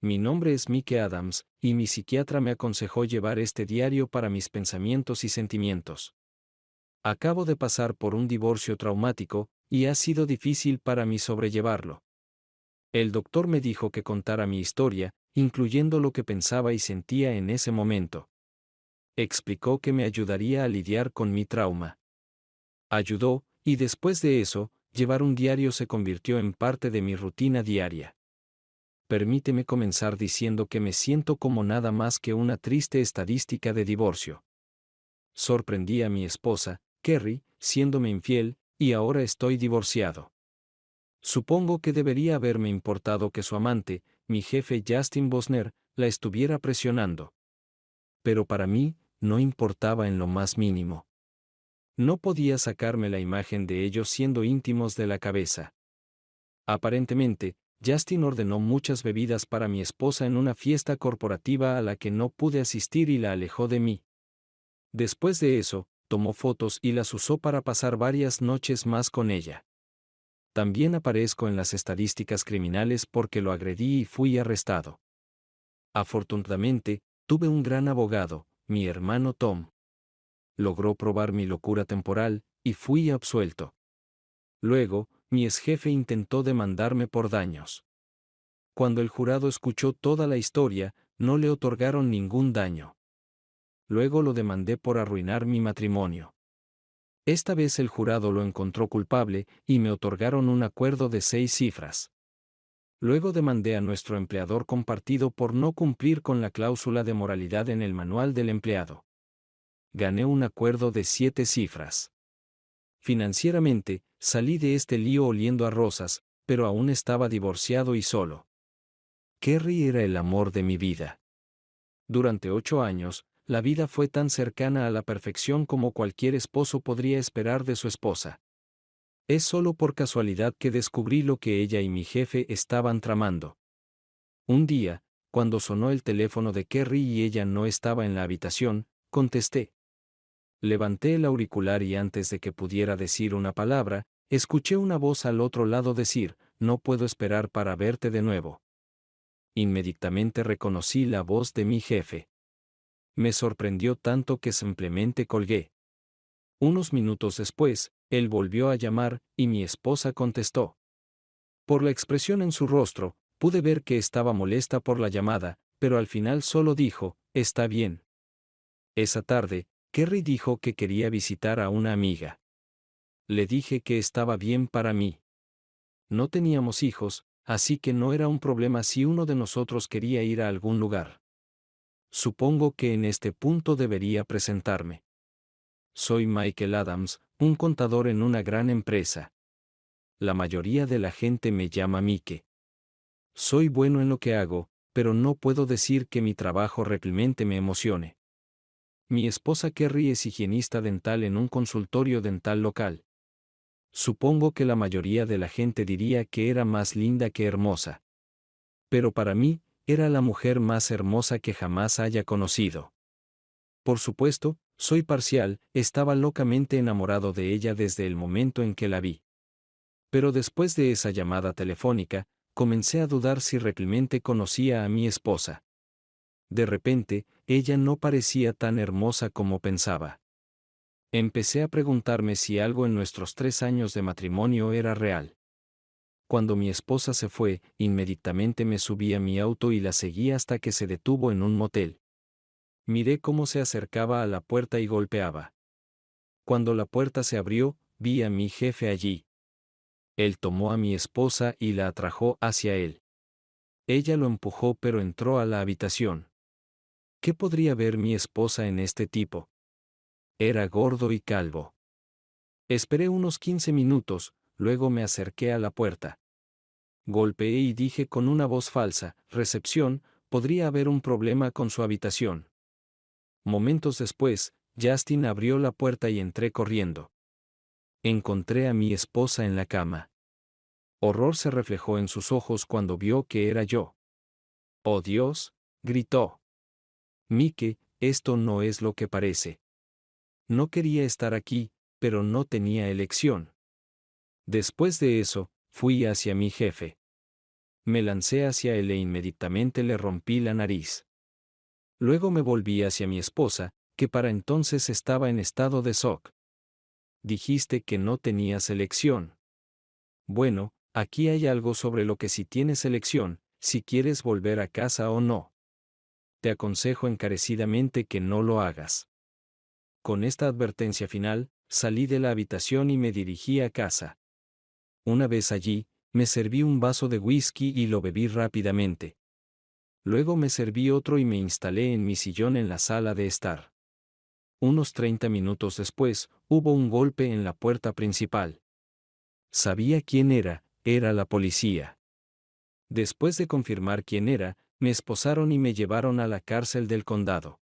Mi nombre es Mike Adams, y mi psiquiatra me aconsejó llevar este diario para mis pensamientos y sentimientos. Acabo de pasar por un divorcio traumático, y ha sido difícil para mí sobrellevarlo. El doctor me dijo que contara mi historia, incluyendo lo que pensaba y sentía en ese momento. Explicó que me ayudaría a lidiar con mi trauma. Ayudó, y después de eso, llevar un diario se convirtió en parte de mi rutina diaria. Permíteme comenzar diciendo que me siento como nada más que una triste estadística de divorcio. Sorprendí a mi esposa, Kerry, siéndome infiel, y ahora estoy divorciado. Supongo que debería haberme importado que su amante, mi jefe Justin Bosner, la estuviera presionando. Pero para mí, no importaba en lo más mínimo. No podía sacarme la imagen de ellos siendo íntimos de la cabeza. Aparentemente, Justin ordenó muchas bebidas para mi esposa en una fiesta corporativa a la que no pude asistir y la alejó de mí. Después de eso, tomó fotos y las usó para pasar varias noches más con ella. También aparezco en las estadísticas criminales porque lo agredí y fui arrestado. Afortunadamente, tuve un gran abogado, mi hermano Tom. Logró probar mi locura temporal, y fui absuelto. Luego, mi exjefe intentó demandarme por daños. Cuando el jurado escuchó toda la historia, no le otorgaron ningún daño. Luego lo demandé por arruinar mi matrimonio. Esta vez el jurado lo encontró culpable, y me otorgaron un acuerdo de 6 cifras. Luego demandé a nuestro empleador compartido por no cumplir con la cláusula de moralidad en el manual del empleado. Gané un acuerdo de 7 cifras. Financieramente, salí de este lío oliendo a rosas, pero aún estaba divorciado y solo. Kerry era el amor de mi vida. Durante 8 años, la vida fue tan cercana a la perfección como cualquier esposo podría esperar de su esposa. Es solo por casualidad que descubrí lo que ella y mi jefe estaban tramando. Un día, cuando sonó el teléfono de Kerry y ella no estaba en la habitación, contesté. Levanté el auricular y antes de que pudiera decir una palabra, escuché una voz al otro lado decir, «No puedo esperar para verte de nuevo». Inmediatamente reconocí la voz de mi jefe. Me sorprendió tanto que simplemente colgué. Unos minutos después, él volvió a llamar, y mi esposa contestó. Por la expresión en su rostro, pude ver que estaba molesta por la llamada, pero al final solo dijo, «Está bien». Esa tarde, Kerry dijo que quería visitar a una amiga. Le dije que estaba bien para mí. No teníamos hijos, así que no era un problema si uno de nosotros quería ir a algún lugar. Supongo que en este punto debería presentarme. Soy Michael Adams, un contador en una gran empresa. La mayoría de la gente me llama Mike. Soy bueno en lo que hago, pero no puedo decir que mi trabajo realmente me emocione. Mi esposa Kerry es higienista dental en un consultorio dental local. Supongo que la mayoría de la gente diría que era más linda que hermosa. Pero para mí, era la mujer más hermosa que jamás haya conocido. Por supuesto, soy parcial, estaba locamente enamorado de ella desde el momento en que la vi. Pero después de esa llamada telefónica, comencé a dudar si realmente conocía a mi esposa. De repente, ella no parecía tan hermosa como pensaba. Empecé a preguntarme si algo en nuestros 3 años de matrimonio era real. Cuando mi esposa se fue, inmediatamente me subí a mi auto y la seguí hasta que se detuvo en un motel. Miré cómo se acercaba a la puerta y golpeaba. Cuando la puerta se abrió, vi a mi jefe allí. Él tomó a mi esposa y la atrajo hacia él. Ella lo empujó pero entró a la habitación. ¿Qué podría ver mi esposa en este tipo? Era gordo y calvo. Esperé unos 15 minutos, luego me acerqué a la puerta. Golpeé y dije con una voz falsa, «Recepción, podría haber un problema con su habitación». Momentos después, Justin abrió la puerta y entré corriendo. Encontré a mi esposa en la cama. Horror se reflejó en sus ojos cuando vio que era yo. «¡Oh Dios!», gritó. «Mike, esto no es lo que parece». No quería estar aquí, pero no tenía elección. Después de eso, fui hacia mi jefe. Me lancé hacia él e inmediatamente le rompí la nariz. Luego me volví hacia mi esposa, que para entonces estaba en estado de shock. Dijiste que no tenías elección. Bueno, aquí hay algo sobre lo que sí tienes elección, si quieres volver a casa o no. Te aconsejo encarecidamente que no lo hagas. Con esta advertencia final, salí de la habitación y me dirigí a casa. Una vez allí, me serví un vaso de whisky y lo bebí rápidamente. Luego me serví otro y me instalé en mi sillón en la sala de estar. Unos 30 minutos después, hubo un golpe en la puerta principal. Sabía quién era la policía. Después de confirmar quién era, me esposaron y me llevaron a la cárcel del condado.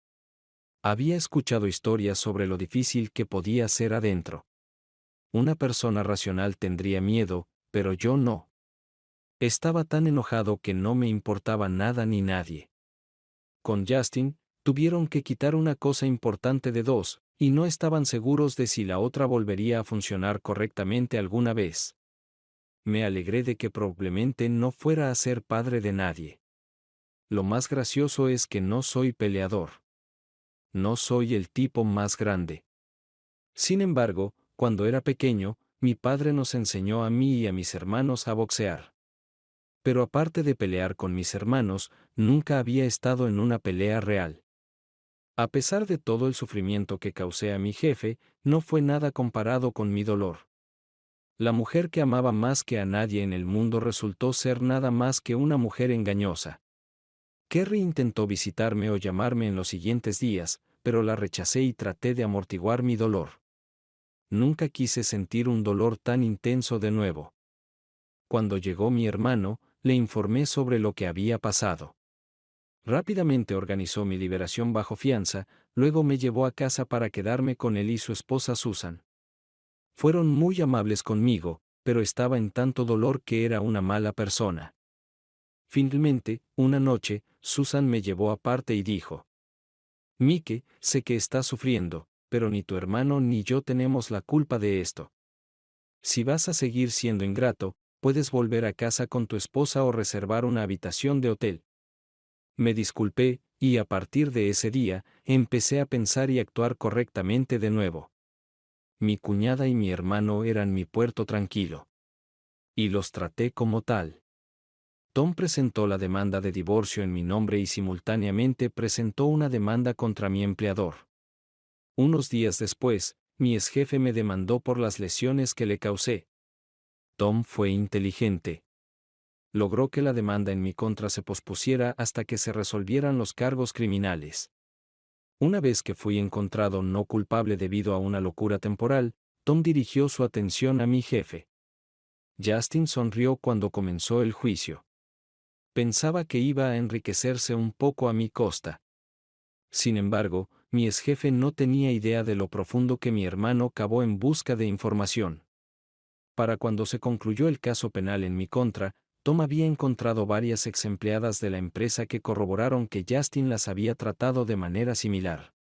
Había escuchado historias sobre lo difícil que podía ser adentro. Una persona racional tendría miedo, pero yo no. Estaba tan enojado que no me importaba nada ni nadie. Con Justin, tuvieron que quitar una cosa importante de dos, y no estaban seguros de si la otra volvería a funcionar correctamente alguna vez. Me alegré de que probablemente no fuera a ser padre de nadie. Lo más gracioso es que no soy peleador. No soy el tipo más grande. Sin embargo, cuando era pequeño, mi padre nos enseñó a mí y a mis hermanos a boxear. Pero aparte de pelear con mis hermanos, nunca había estado en una pelea real. A pesar de todo el sufrimiento que causé a mi jefe, no fue nada comparado con mi dolor. La mujer que amaba más que a nadie en el mundo resultó ser nada más que una mujer engañosa. Kerry intentó visitarme o llamarme en los siguientes días, pero la rechacé y traté de amortiguar mi dolor. Nunca quise sentir un dolor tan intenso de nuevo. Cuando llegó mi hermano, le informé sobre lo que había pasado. Rápidamente organizó mi liberación bajo fianza, luego me llevó a casa para quedarme con él y su esposa Susan. Fueron muy amables conmigo, pero estaba en tanto dolor que era una mala persona. Finalmente, una noche, Susan me llevó aparte y dijo: Mike, sé que estás sufriendo, pero ni tu hermano ni yo tenemos la culpa de esto. Si vas a seguir siendo ingrato, puedes volver a casa con tu esposa o reservar una habitación de hotel. Me disculpé, y a partir de ese día, empecé a pensar y actuar correctamente de nuevo. Mi cuñada y mi hermano eran mi puerto tranquilo. Y los traté como tal. Tom presentó la demanda de divorcio en mi nombre y simultáneamente presentó una demanda contra mi empleador. Unos días después, mi exjefe me demandó por las lesiones que le causé. Tom fue inteligente. Logró que la demanda en mi contra se pospusiera hasta que se resolvieran los cargos criminales. Una vez que fui encontrado no culpable debido a una locura temporal, Tom dirigió su atención a mi jefe. Justin sonrió cuando comenzó el juicio. Pensaba que iba a enriquecerse un poco a mi costa. Sin embargo, mi exjefe no tenía idea de lo profundo que mi hermano cavó en busca de información. Para cuando se concluyó el caso penal en mi contra, Tom había encontrado varias exempleadas de la empresa que corroboraron que Justin las había tratado de manera similar.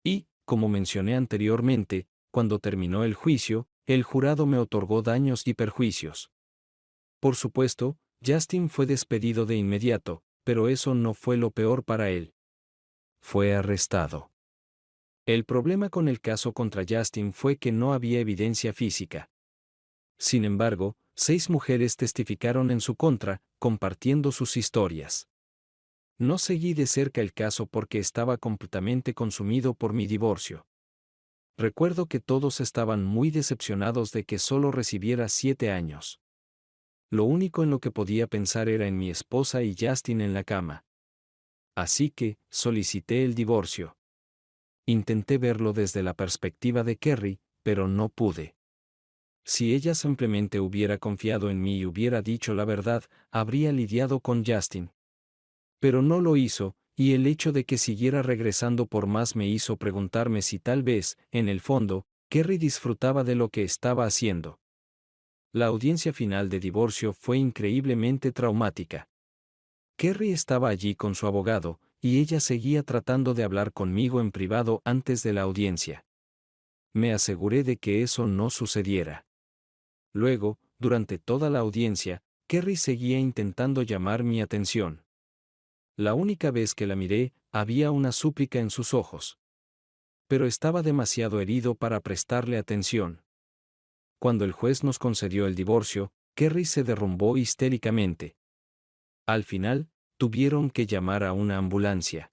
Y, como mencioné anteriormente, cuando terminó el juicio, el jurado me otorgó daños y perjuicios. Por supuesto, Justin fue despedido de inmediato, pero eso no fue lo peor para él. Fue arrestado. El problema con el caso contra Justin fue que no había evidencia física. Sin embargo, 6 mujeres testificaron en su contra, compartiendo sus historias. No seguí de cerca el caso porque estaba completamente consumido por mi divorcio. Recuerdo que todos estaban muy decepcionados de que solo recibiera 7 años. Lo único en lo que podía pensar era en mi esposa y Justin en la cama. Así que, solicité el divorcio. Intenté verlo desde la perspectiva de Kerry, pero no pude. Si ella simplemente hubiera confiado en mí y hubiera dicho la verdad, habría lidiado con Justin. Pero no lo hizo, y el hecho de que siguiera regresando por más me hizo preguntarme si tal vez, en el fondo, Kerry disfrutaba de lo que estaba haciendo. La audiencia final de divorcio fue increíblemente traumática. Kerry estaba allí con su abogado, y ella seguía tratando de hablar conmigo en privado antes de la audiencia. Me aseguré de que eso no sucediera. Luego, durante toda la audiencia, Kerry seguía intentando llamar mi atención. La única vez que la miré, había una súplica en sus ojos. Pero estaba demasiado herido para prestarle atención. Cuando el juez nos concedió el divorcio, Kerry se derrumbó histéricamente. Al final, tuvieron que llamar a una ambulancia.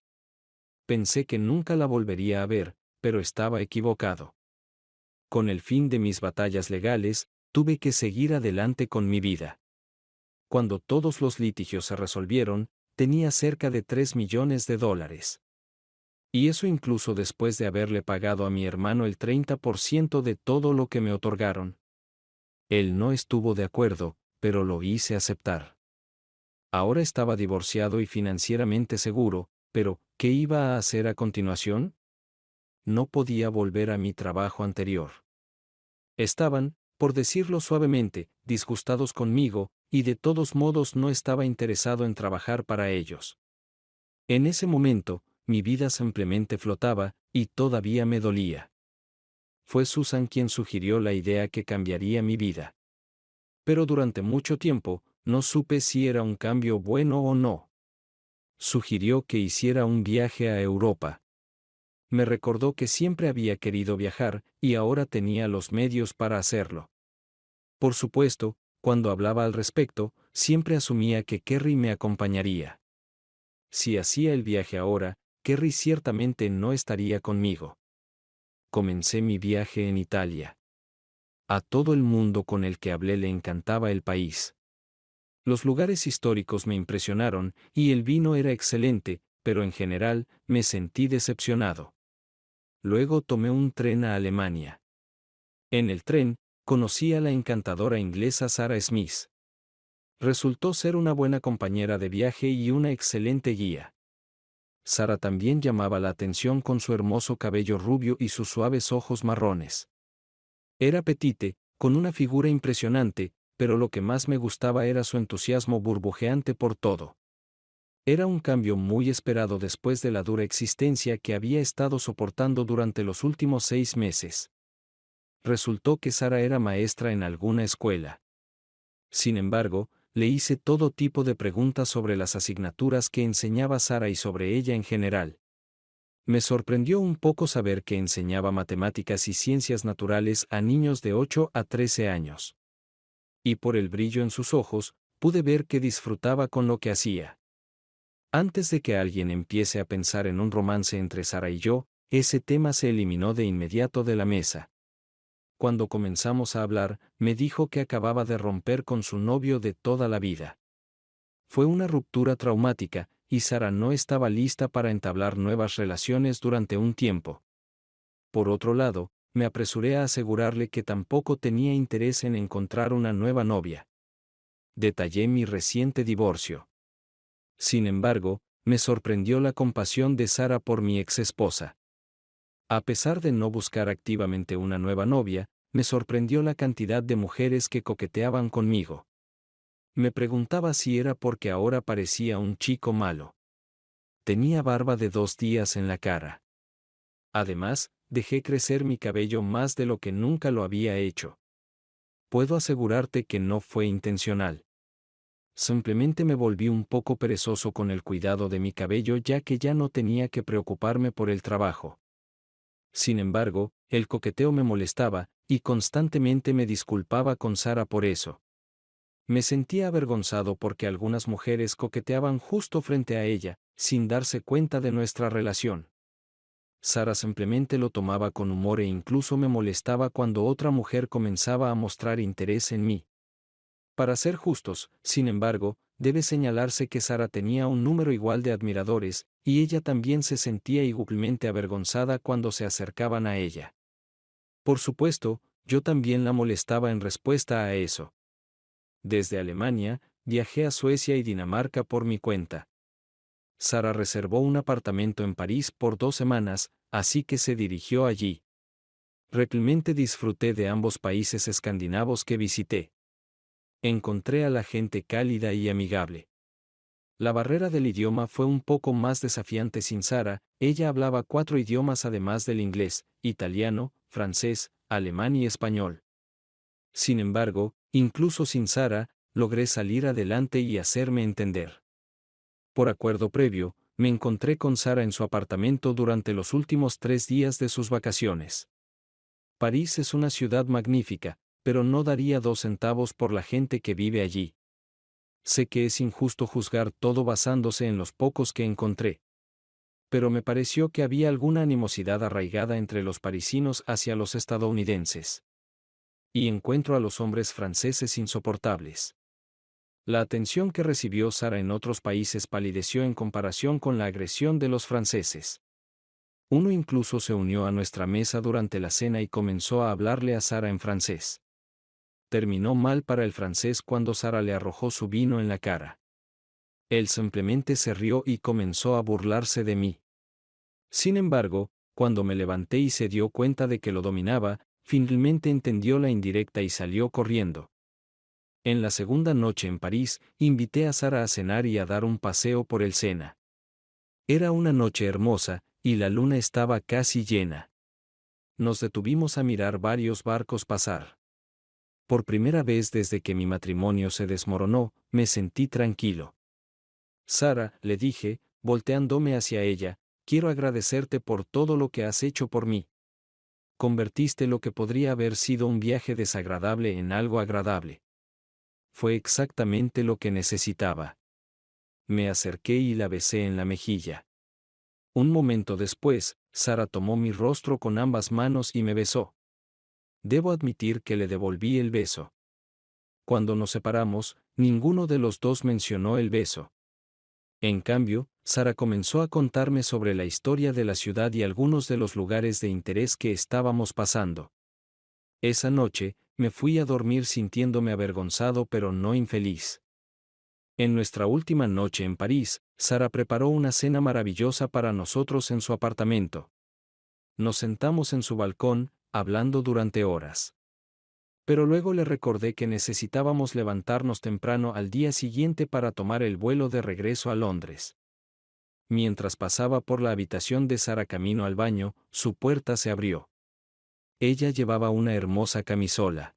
Pensé que nunca la volvería a ver, pero estaba equivocado. Con el fin de mis batallas legales, tuve que seguir adelante con mi vida. Cuando todos los litigios se resolvieron, tenía cerca de $3 millones. Y eso incluso después de haberle pagado a mi hermano el 30% de todo lo que me otorgaron. Él no estuvo de acuerdo, pero lo hice aceptar. Ahora estaba divorciado y financieramente seguro, pero ¿qué iba a hacer a continuación? No podía volver a mi trabajo anterior. Estaban, por decirlo suavemente, disgustados conmigo, y de todos modos no estaba interesado en trabajar para ellos. En ese momento, mi vida simplemente flotaba, y todavía me dolía. Fue Susan quien sugirió la idea que cambiaría mi vida. Pero durante mucho tiempo, no supe si era un cambio bueno o no. Sugirió que hiciera un viaje a Europa. Me recordó que siempre había querido viajar, y ahora tenía los medios para hacerlo. Por supuesto, cuando hablaba al respecto, siempre asumía que Kerry me acompañaría. Si hacía el viaje ahora, Kerry ciertamente no estaría conmigo. Comencé mi viaje en Italia. A todo el mundo con el que hablé le encantaba el país. Los lugares históricos me impresionaron, y el vino era excelente, pero en general, me sentí decepcionado. Luego tomé un tren a Alemania. En el tren, conocí a la encantadora inglesa Sarah Smith. Resultó ser una buena compañera de viaje y una excelente guía. Sarah también llamaba la atención con su hermoso cabello rubio y sus suaves ojos marrones. Era petite, con una figura impresionante, pero lo que más me gustaba era su entusiasmo burbujeante por todo. Era un cambio muy esperado después de la dura existencia que había estado soportando durante los últimos 6 meses. Resultó que Sarah era maestra en alguna escuela. Sin embargo, le hice todo tipo de preguntas sobre las asignaturas que enseñaba Sarah y sobre ella en general. Me sorprendió un poco saber que enseñaba matemáticas y ciencias naturales a niños de 8 a 13 años. Y por el brillo en sus ojos, pude ver que disfrutaba con lo que hacía. Antes de que alguien empiece a pensar en un romance entre Sarah y yo, ese tema se eliminó de inmediato de la mesa. Cuando comenzamos a hablar, me dijo que acababa de romper con su novio de toda la vida. Fue una ruptura traumática, y Sarah no estaba lista para entablar nuevas relaciones durante un tiempo. Por otro lado, me apresuré a asegurarle que tampoco tenía interés en encontrar una nueva novia. Detallé mi reciente divorcio. Sin embargo, me sorprendió la compasión de Sarah por mi exesposa. A pesar de no buscar activamente una nueva novia, me sorprendió la cantidad de mujeres que coqueteaban conmigo. Me preguntaba si era porque ahora parecía un chico malo. Tenía barba de 2 días en la cara. Además, dejé crecer mi cabello más de lo que nunca lo había hecho. Puedo asegurarte que no fue intencional. Simplemente me volví un poco perezoso con el cuidado de mi cabello ya que ya no tenía que preocuparme por el trabajo. Sin embargo, el coqueteo me molestaba, y constantemente me disculpaba con Sarah por eso. Me sentía avergonzado porque algunas mujeres coqueteaban justo frente a ella, sin darse cuenta de nuestra relación. Sarah simplemente lo tomaba con humor e incluso me molestaba cuando otra mujer comenzaba a mostrar interés en mí. Para ser justos, sin embargo, debe señalarse que Sarah tenía un número igual de admiradores, y ella también se sentía igualmente avergonzada cuando se acercaban a ella. Por supuesto, yo también la molestaba en respuesta a eso. Desde Alemania, viajé a Suecia y Dinamarca por mi cuenta. Sarah reservó un apartamento en París por 2 semanas, así que se dirigió allí. Realmente disfruté de ambos países escandinavos que visité. Encontré a la gente cálida y amigable. La barrera del idioma fue un poco más desafiante sin Sarah. Ella hablaba 4 idiomas además del inglés, italiano, francés, alemán y español. Sin embargo, incluso sin Sarah, logré salir adelante y hacerme entender. Por acuerdo previo, me encontré con Sara en su apartamento durante los últimos 3 días de sus vacaciones. París es una ciudad magnífica, pero no daría 2 centavos por la gente que vive allí. Sé que es injusto juzgar todo basándose en los pocos que encontré. Pero me pareció que había alguna animosidad arraigada entre los parisinos hacia los estadounidenses. Y encuentro a los hombres franceses insoportables. La atención que recibió Sara en otros países palideció en comparación con la agresión de los franceses. Uno incluso se unió a nuestra mesa durante la cena y comenzó a hablarle a Sara en francés. Terminó mal para el francés cuando Sara le arrojó su vino en la cara. Él simplemente se rió y comenzó a burlarse de mí. Sin embargo, cuando me levanté y se dio cuenta de que lo dominaba, finalmente entendió la indirecta y salió corriendo. En la segunda noche en París, invité a Sara a cenar y a dar un paseo por el Sena. Era una noche hermosa, y la luna estaba casi llena. Nos detuvimos a mirar varios barcos pasar. Por primera vez desde que mi matrimonio se desmoronó, me sentí tranquilo. Sara, le dije, volteándome hacia ella, quiero agradecerte por todo lo que has hecho por mí. Convertiste lo que podría haber sido un viaje desagradable en algo agradable. Fue exactamente lo que necesitaba. Me acerqué y la besé en la mejilla. Un momento después, Sara tomó mi rostro con ambas manos y me besó. Debo admitir que le devolví el beso. Cuando nos separamos, ninguno de los dos mencionó el beso. En cambio, Sara comenzó a contarme sobre la historia de la ciudad y algunos de los lugares de interés que estábamos pasando. Esa noche, me fui a dormir sintiéndome avergonzado pero no infeliz. En nuestra última noche en París, Sara preparó una cena maravillosa para nosotros en su apartamento. Nos sentamos en su balcón, hablando durante horas. Pero luego le recordé que necesitábamos levantarnos temprano al día siguiente para tomar el vuelo de regreso a Londres. Mientras pasaba por la habitación de Sara camino al baño, su puerta se abrió. Ella llevaba una hermosa camisola.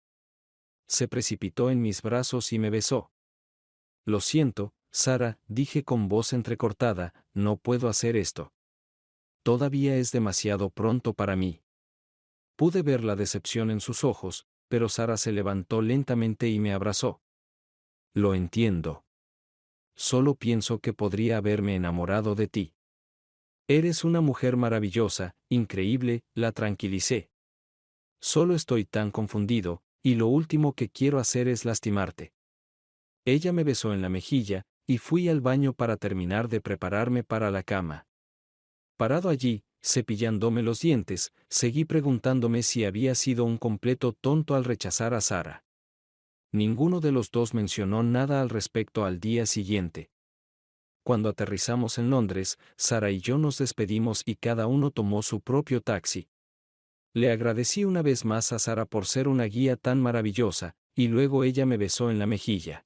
Se precipitó en mis brazos y me besó. Lo siento, Sara, dije con voz entrecortada, no puedo hacer esto. Todavía es demasiado pronto para mí. Pude ver la decepción en sus ojos, pero Sara se levantó lentamente y me abrazó. Lo entiendo. Solo pienso que podría haberme enamorado de ti. Eres una mujer maravillosa, increíble, la tranquilicé. Solo estoy tan confundido, y lo último que quiero hacer es lastimarte. Ella me besó en la mejilla, y fui al baño para terminar de prepararme para la cama. Parado allí, cepillándome los dientes, seguí preguntándome si había sido un completo tonto al rechazar a Sara. Ninguno de los dos mencionó nada al respecto al día siguiente. Cuando aterrizamos en Londres, Sara y yo nos despedimos y cada uno tomó su propio taxi. Le agradecí una vez más a Sara por ser una guía tan maravillosa, y luego ella me besó en la mejilla.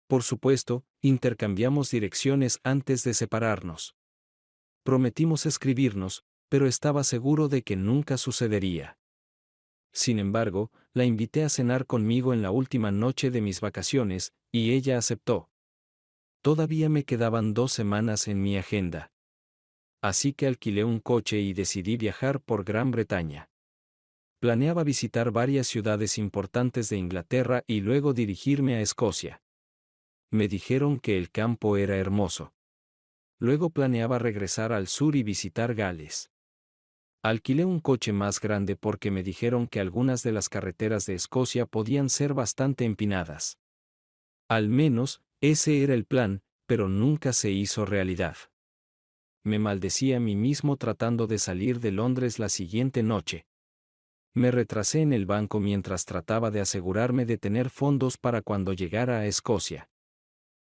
Por supuesto, intercambiamos direcciones antes de separarnos. Prometimos escribirnos, pero estaba seguro de que nunca sucedería. Sin embargo, la invité a cenar conmigo en la última noche de mis vacaciones, y ella aceptó. Todavía me quedaban 2 semanas en mi agenda. Así que alquilé un coche y decidí viajar por Gran Bretaña. Planeaba visitar varias ciudades importantes de Inglaterra y luego dirigirme a Escocia. Me dijeron que el campo era hermoso. Luego planeaba regresar al sur y visitar Gales. Alquilé un coche más grande porque me dijeron que algunas de las carreteras de Escocia podían ser bastante empinadas. Al menos, ese era el plan, pero nunca se hizo realidad. Me maldecí a mí mismo tratando de salir de Londres la siguiente noche. Me retrasé en el banco mientras trataba de asegurarme de tener fondos para cuando llegara a Escocia.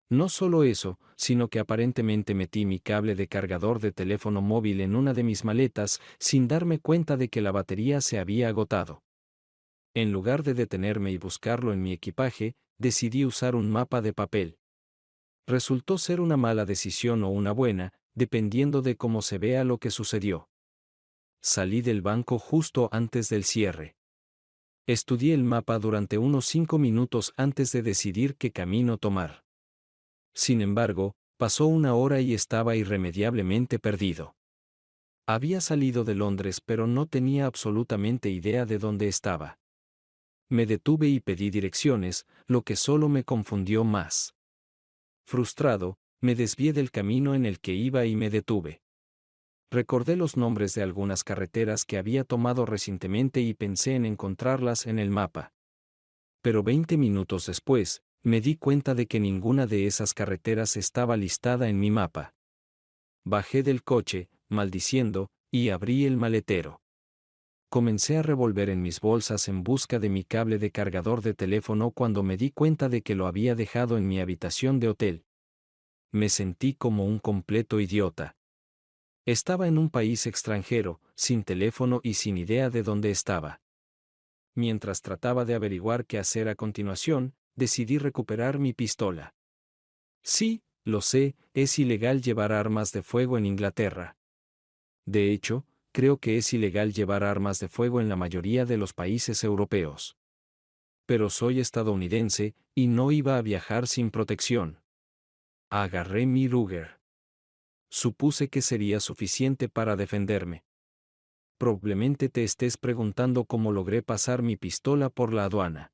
No solo eso, sino que aparentemente metí mi cable de cargador de teléfono móvil en una de mis maletas sin darme cuenta de que la batería se había agotado. En lugar de detenerme y buscarlo en mi equipaje, decidí usar un mapa de papel. Resultó ser una mala decisión o una buena, dependiendo de cómo se vea lo que sucedió. Salí del banco justo antes del cierre. Estudié el mapa durante unos 5 minutos antes de decidir qué camino tomar. Sin embargo, pasó una hora y estaba irremediablemente perdido. Había salido de Londres pero no tenía absolutamente idea de dónde estaba. Me detuve y pedí direcciones, lo que solo me confundió más. Frustrado, me desvié del camino en el que iba y me detuve. Recordé los nombres de algunas carreteras que había tomado recientemente y pensé en encontrarlas en el mapa. Pero 20 minutos después, me di cuenta de que ninguna de esas carreteras estaba listada en mi mapa. Bajé del coche, maldiciendo, y abrí el maletero. Comencé a revolver en mis bolsas en busca de mi cable de cargador de teléfono cuando me di cuenta de que lo había dejado en mi habitación de hotel. Me sentí como un completo idiota. Estaba en un país extranjero, sin teléfono y sin idea de dónde estaba. Mientras trataba de averiguar qué hacer a continuación, decidí recuperar mi pistola. Sí, lo sé, es ilegal llevar armas de fuego en Inglaterra. De hecho, creo que es ilegal llevar armas de fuego en la mayoría de los países europeos. Pero soy estadounidense, y no iba a viajar sin protección. Agarré mi Ruger. Supuse que sería suficiente para defenderme. Probablemente te estés preguntando cómo logré pasar mi pistola por la aduana.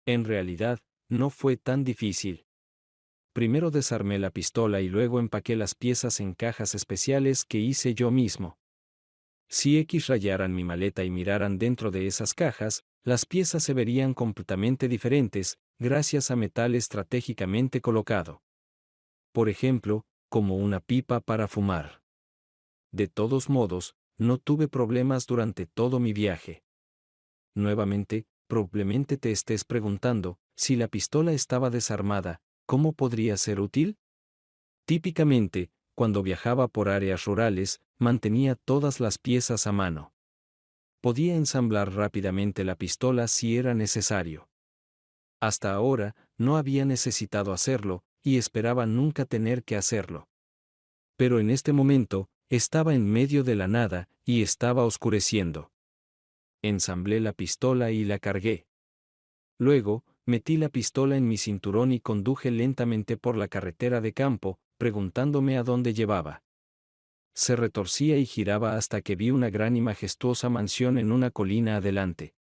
En realidad, no fue tan difícil. Primero desarmé la pistola y luego empaqué las piezas en cajas especiales que hice yo mismo. Si rayaran mi maleta y miraran dentro de esas cajas, las piezas se verían completamente diferentes, gracias a metal estratégicamente colocado. Por ejemplo, como una pipa para fumar. De todos modos, no tuve problemas durante todo mi viaje. Nuevamente, probablemente te estés preguntando, si la pistola estaba desarmada, ¿cómo podría ser útil? Típicamente, cuando viajaba por áreas rurales, mantenía todas las piezas a mano. Podía ensamblar rápidamente la pistola si era necesario. Hasta ahora, no había necesitado hacerlo, y esperaba nunca tener que hacerlo. Pero en este momento, estaba en medio de la nada, y estaba oscureciendo. Ensamblé la pistola y la cargué. Luego, metí la pistola en mi cinturón y conduje lentamente por la carretera de campo, preguntándome a dónde llevaba. Se retorcía y giraba hasta que vi una gran y majestuosa mansión en una colina adelante.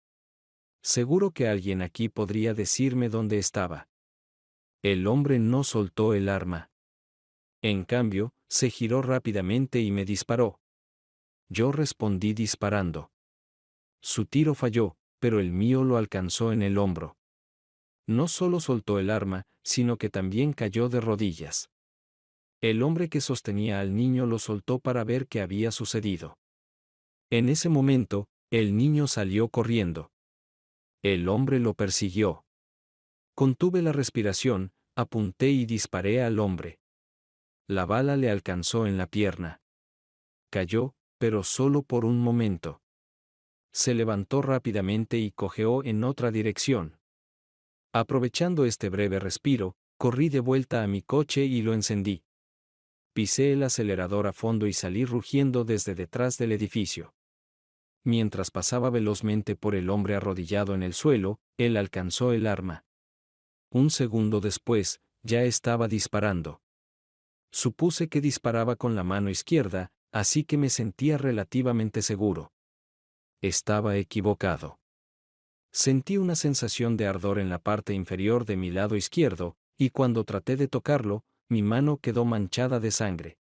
Seguro que alguien aquí podría decirme dónde estaba. El hombre no soltó el arma. En cambio, se giró rápidamente y me disparó. Yo respondí disparando. Su tiro falló, pero el mío lo alcanzó en el hombro. No solo soltó el arma, sino que también cayó de rodillas. El hombre que sostenía al niño lo soltó para ver qué había sucedido. En ese momento, el niño salió corriendo. El hombre lo persiguió. Contuve la respiración, apunté y disparé al hombre. La bala le alcanzó en la pierna. Cayó, pero solo por un momento. Se levantó rápidamente y cojeó en otra dirección. Aprovechando este breve respiro, corrí de vuelta a mi coche y lo encendí. Pisé el acelerador a fondo y salí rugiendo desde detrás del edificio. Mientras pasaba velozmente por el hombre arrodillado en el suelo, él alcanzó el arma. Un segundo después, ya estaba disparando. Supuse que disparaba con la mano izquierda, así que me sentía relativamente seguro. Estaba equivocado. Sentí una sensación de ardor en la parte inferior de mi lado izquierdo, y cuando traté de tocarlo, mi mano quedó manchada de sangre.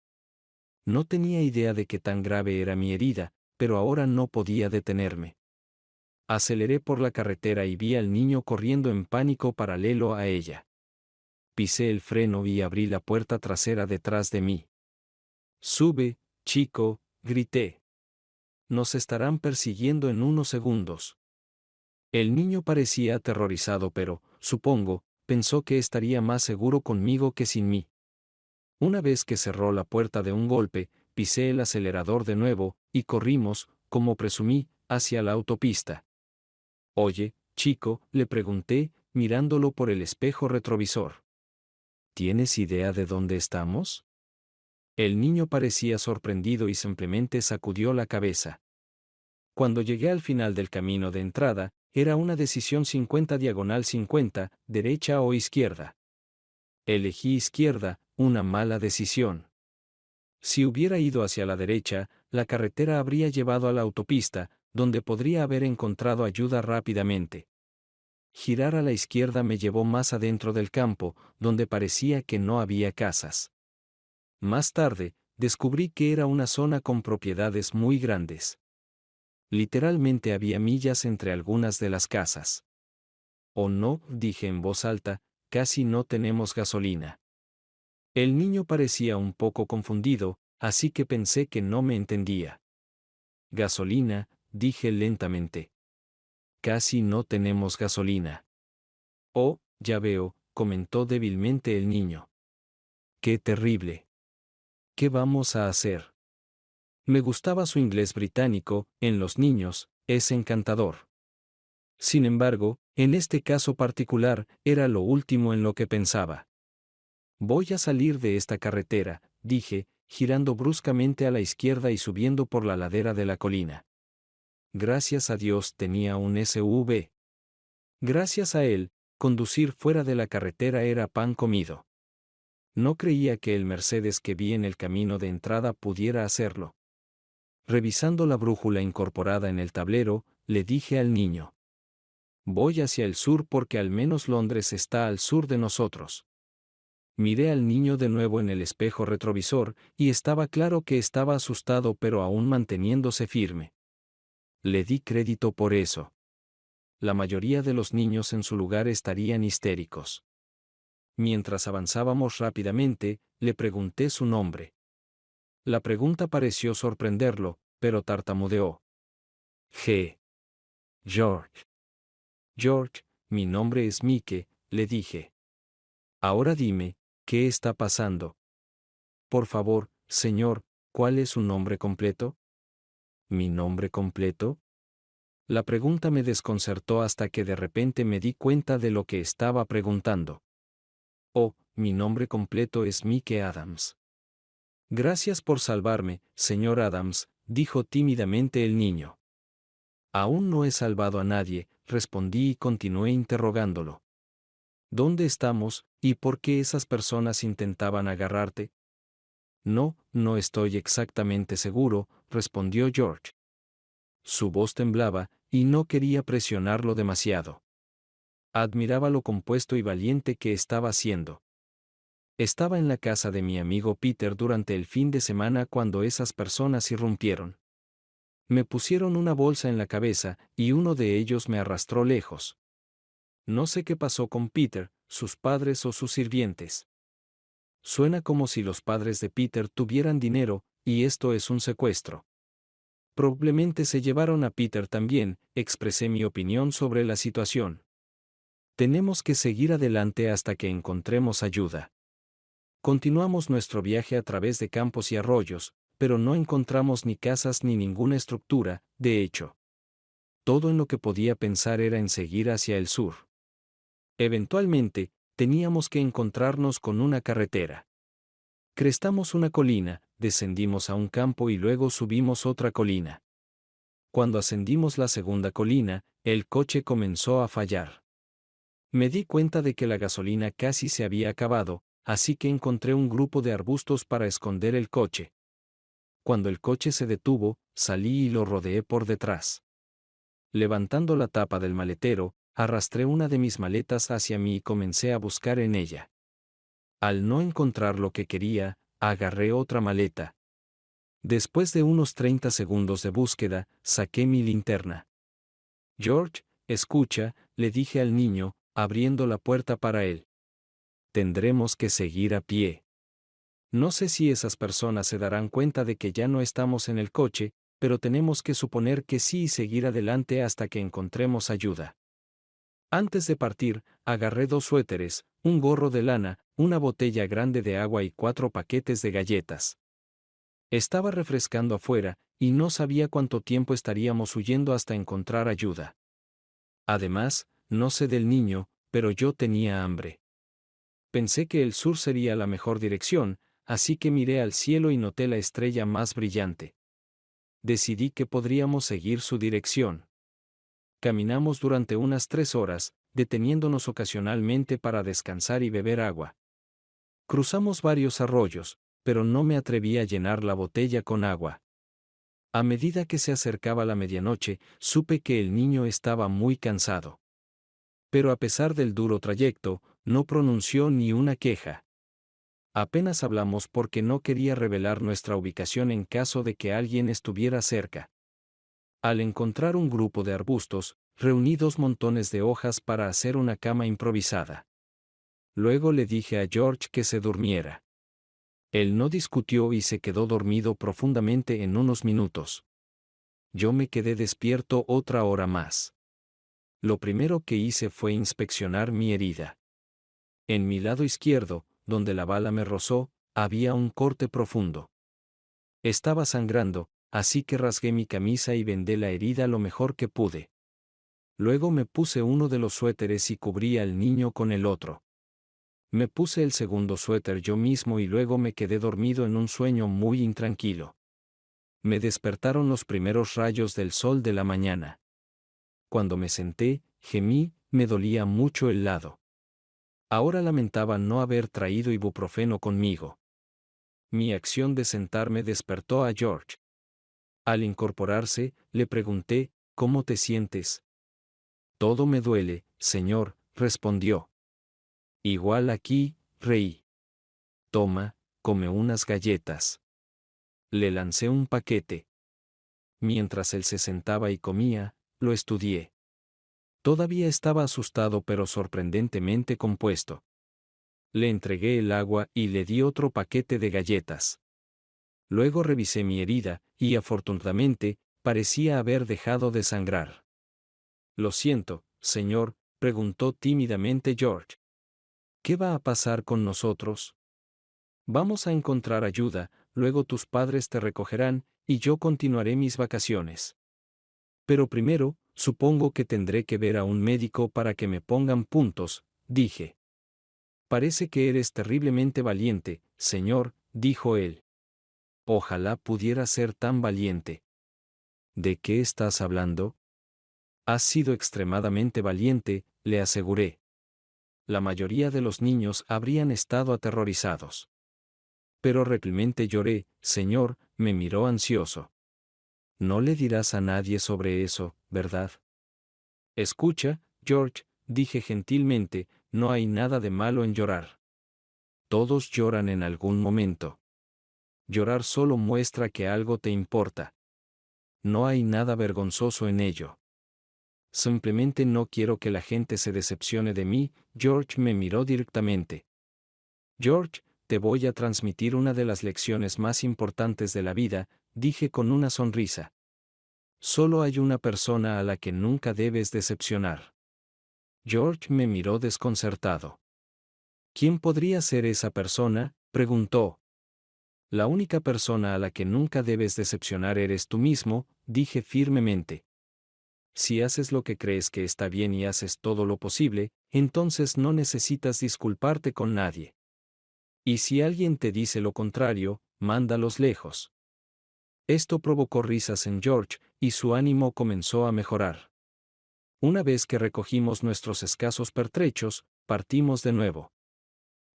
No tenía idea de qué tan grave era mi herida, pero ahora no podía detenerme. Aceleré por la carretera y vi al niño corriendo en pánico paralelo a ella. Pisé el freno y abrí la puerta trasera detrás de mí. «Sube, chico», grité. «Nos estarán persiguiendo en unos segundos». El niño parecía aterrorizado pero, supongo, pensó que estaría más seguro conmigo que sin mí. Una vez que cerró la puerta de un golpe, pisé el acelerador de nuevo, y corrimos, como presumí, hacia la autopista. «Oye, chico», le pregunté, mirándolo por el espejo retrovisor. «¿Tienes idea de dónde estamos?» El niño parecía sorprendido y simplemente sacudió la cabeza. Cuando llegué al final del camino de entrada, era una decisión 50/50, derecha o izquierda. Elegí izquierda, una mala decisión. Si hubiera ido hacia la derecha, la carretera habría llevado a la autopista, donde podría haber encontrado ayuda rápidamente. Girar a la izquierda me llevó más adentro del campo, donde parecía que no había casas. Más tarde, descubrí que era una zona con propiedades muy grandes. Literalmente había millas entre algunas de las casas. «Oh no», dije en voz alta, «casi no tenemos gasolina». El niño parecía un poco confundido, así que pensé que no me entendía. «Gasolina», dije lentamente. «Casi no tenemos gasolina». «Oh, ya veo», comentó débilmente el niño. «Qué terrible. ¿Qué vamos a hacer?». Me gustaba su inglés británico, en los niños, es encantador. Sin embargo, en este caso particular, era lo último en lo que pensaba. «Voy a salir de esta carretera», dije, girando bruscamente a la izquierda y subiendo por la ladera de la colina. Gracias a Dios tenía un SUV. Gracias a él, conducir fuera de la carretera era pan comido. No creía que el Mercedes que vi en el camino de entrada pudiera hacerlo. Revisando la brújula incorporada en el tablero, le dije al niño: «Voy hacia el sur porque al menos Londres está al sur de nosotros». Miré al niño de nuevo en el espejo retrovisor, y estaba claro que estaba asustado pero aún manteniéndose firme. Le di crédito por eso. La mayoría de los niños en su lugar estarían histéricos. Mientras avanzábamos rápidamente, le pregunté su nombre. La pregunta pareció sorprenderlo, pero tartamudeó. G. George. «George, mi nombre es Mike», le dije. «Ahora dime, ¿qué está pasando?». «Por favor, señor, ¿cuál es su nombre completo?». «¿Mi nombre completo?». La pregunta me desconcertó hasta que de repente me di cuenta de lo que estaba preguntando. «Oh, mi nombre completo es Mike Adams». «Gracias por salvarme, señor Adams», dijo tímidamente el niño. «Aún no he salvado a nadie», respondí y continué interrogándolo. «¿Dónde estamos, y por qué esas personas intentaban agarrarte?». «No estoy exactamente seguro», respondió George. Su voz temblaba, y no quería presionarlo demasiado. Admiraba lo compuesto y valiente que estaba haciendo. Estaba en la casa de mi amigo Peter durante el fin de semana cuando esas personas irrumpieron. Me pusieron una bolsa en la cabeza, y uno de ellos me arrastró lejos. No sé qué pasó con Peter, sus padres o sus sirvientes. Suena como si los padres de Peter tuvieran dinero, y esto es un secuestro. Probablemente se llevaron a Peter también, expresé mi opinión sobre la situación. Tenemos que seguir adelante hasta que encontremos ayuda. Continuamos nuestro viaje a través de campos y arroyos, pero no encontramos ni casas ni ninguna estructura, de hecho. Todo en lo que podía pensar era en seguir hacia el sur. Eventualmente, teníamos que encontrarnos con una carretera. Crestamos una colina, descendimos a un campo y luego subimos otra colina. Cuando ascendimos la segunda colina, el coche comenzó a fallar. Me di cuenta de que la gasolina casi se había acabado, así que encontré un grupo de arbustos para esconder el coche. Cuando el coche se detuvo, salí y lo rodeé por detrás. Levantando la tapa del maletero, arrastré una de mis maletas hacia mí y comencé a buscar en ella. Al no encontrar lo que quería, agarré otra maleta. Después de unos 30 segundos de búsqueda, saqué mi linterna. «George, escucha», le dije al niño, abriendo la puerta para él. «Tendremos que seguir a pie. No sé si esas personas se darán cuenta de que ya no estamos en el coche, pero tenemos que suponer que sí y seguir adelante hasta que encontremos ayuda». Antes de partir, agarré 2 suéteres, un gorro de lana, una botella grande de agua y 4 paquetes de galletas. Estaba refrescando afuera, y no sabía cuánto tiempo estaríamos huyendo hasta encontrar ayuda. Además, no sé del niño, pero yo tenía hambre. Pensé que el sur sería la mejor dirección, así que miré al cielo y noté la estrella más brillante. Decidí que podríamos seguir su dirección. Caminamos durante unas 3 horas, deteniéndonos ocasionalmente para descansar y beber agua. Cruzamos varios arroyos, pero no me atreví a llenar la botella con agua. A medida que se acercaba la medianoche, supe que el niño estaba muy cansado. Pero a pesar del duro trayecto, no pronunció ni una queja. Apenas hablamos porque no quería revelar nuestra ubicación en caso de que alguien estuviera cerca. Al encontrar un grupo de arbustos, reuní 2 montones de hojas para hacer una cama improvisada. Luego le dije a George que se durmiera. Él no discutió y se quedó dormido profundamente en unos minutos. Yo me quedé despierto otra hora más. Lo primero que hice fue inspeccionar mi herida. En mi lado izquierdo, donde la bala me rozó, había un corte profundo. Estaba sangrando, así que rasgué mi camisa y vendé la herida lo mejor que pude. Luego me puse uno de los suéteres y cubrí al niño con el otro. Me puse el segundo suéter yo mismo y luego me quedé dormido en un sueño muy intranquilo. Me despertaron los primeros rayos del sol de la mañana. Cuando me senté, gemí, me dolía mucho el lado. Ahora lamentaba no haber traído ibuprofeno conmigo. Mi acción de sentarme despertó a George. Al incorporarse, le pregunté, ¿cómo te sientes? Todo me duele, señor, respondió. Igual aquí, reí. Toma, come unas galletas. Le lancé un paquete. Mientras él se sentaba y comía, lo estudié. Todavía estaba asustado pero sorprendentemente compuesto. Le entregué el agua y le di otro paquete de galletas. Luego revisé mi herida, y afortunadamente, parecía haber dejado de sangrar. Lo siento, señor, preguntó tímidamente George. ¿Qué va a pasar con nosotros? Vamos a encontrar ayuda, luego tus padres te recogerán, y yo continuaré mis vacaciones. Pero primero, supongo que tendré que ver a un médico para que me pongan puntos, dije. Parece que eres terriblemente valiente, señor, dijo él. Ojalá pudiera ser tan valiente. ¿De qué estás hablando? Has sido extremadamente valiente, le aseguré. La mayoría de los niños habrían estado aterrorizados. Pero realmente lloré, señor, me miró ansioso. No le dirás a nadie sobre eso, ¿verdad? Escucha, George, dije gentilmente, no hay nada de malo en llorar. Todos lloran en algún momento. Llorar solo muestra que algo te importa. No hay nada vergonzoso en ello. Simplemente no quiero que la gente se decepcione de mí. George me miró directamente. George, te voy a transmitir una de las lecciones más importantes de la vida, dije con una sonrisa. Solo hay una persona a la que nunca debes decepcionar. George me miró desconcertado. ¿Quién podría ser esa persona?, preguntó. La única persona a la que nunca debes decepcionar eres tú mismo, dije firmemente. Si haces lo que crees que está bien y haces todo lo posible, entonces no necesitas disculparte con nadie. Y si alguien te dice lo contrario, mándalos lejos. Esto provocó risas en George, y su ánimo comenzó a mejorar. Una vez que recogimos nuestros escasos pertrechos, partimos de nuevo.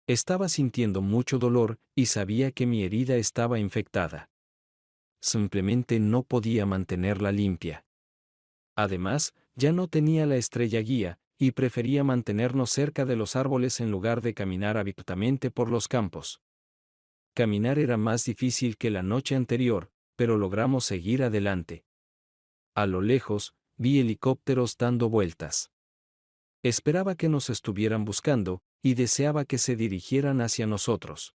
Estaba sintiendo mucho dolor, y sabía que mi herida estaba infectada. Simplemente no podía mantenerla limpia. Además, ya no tenía la estrella guía, y prefería mantenernos cerca de los árboles en lugar de caminar habitualmente por los campos. Caminar era más difícil que la noche anterior, pero logramos seguir adelante. A lo lejos, vi helicópteros dando vueltas. Esperaba que nos estuvieran buscando, y deseaba que se dirigieran hacia nosotros.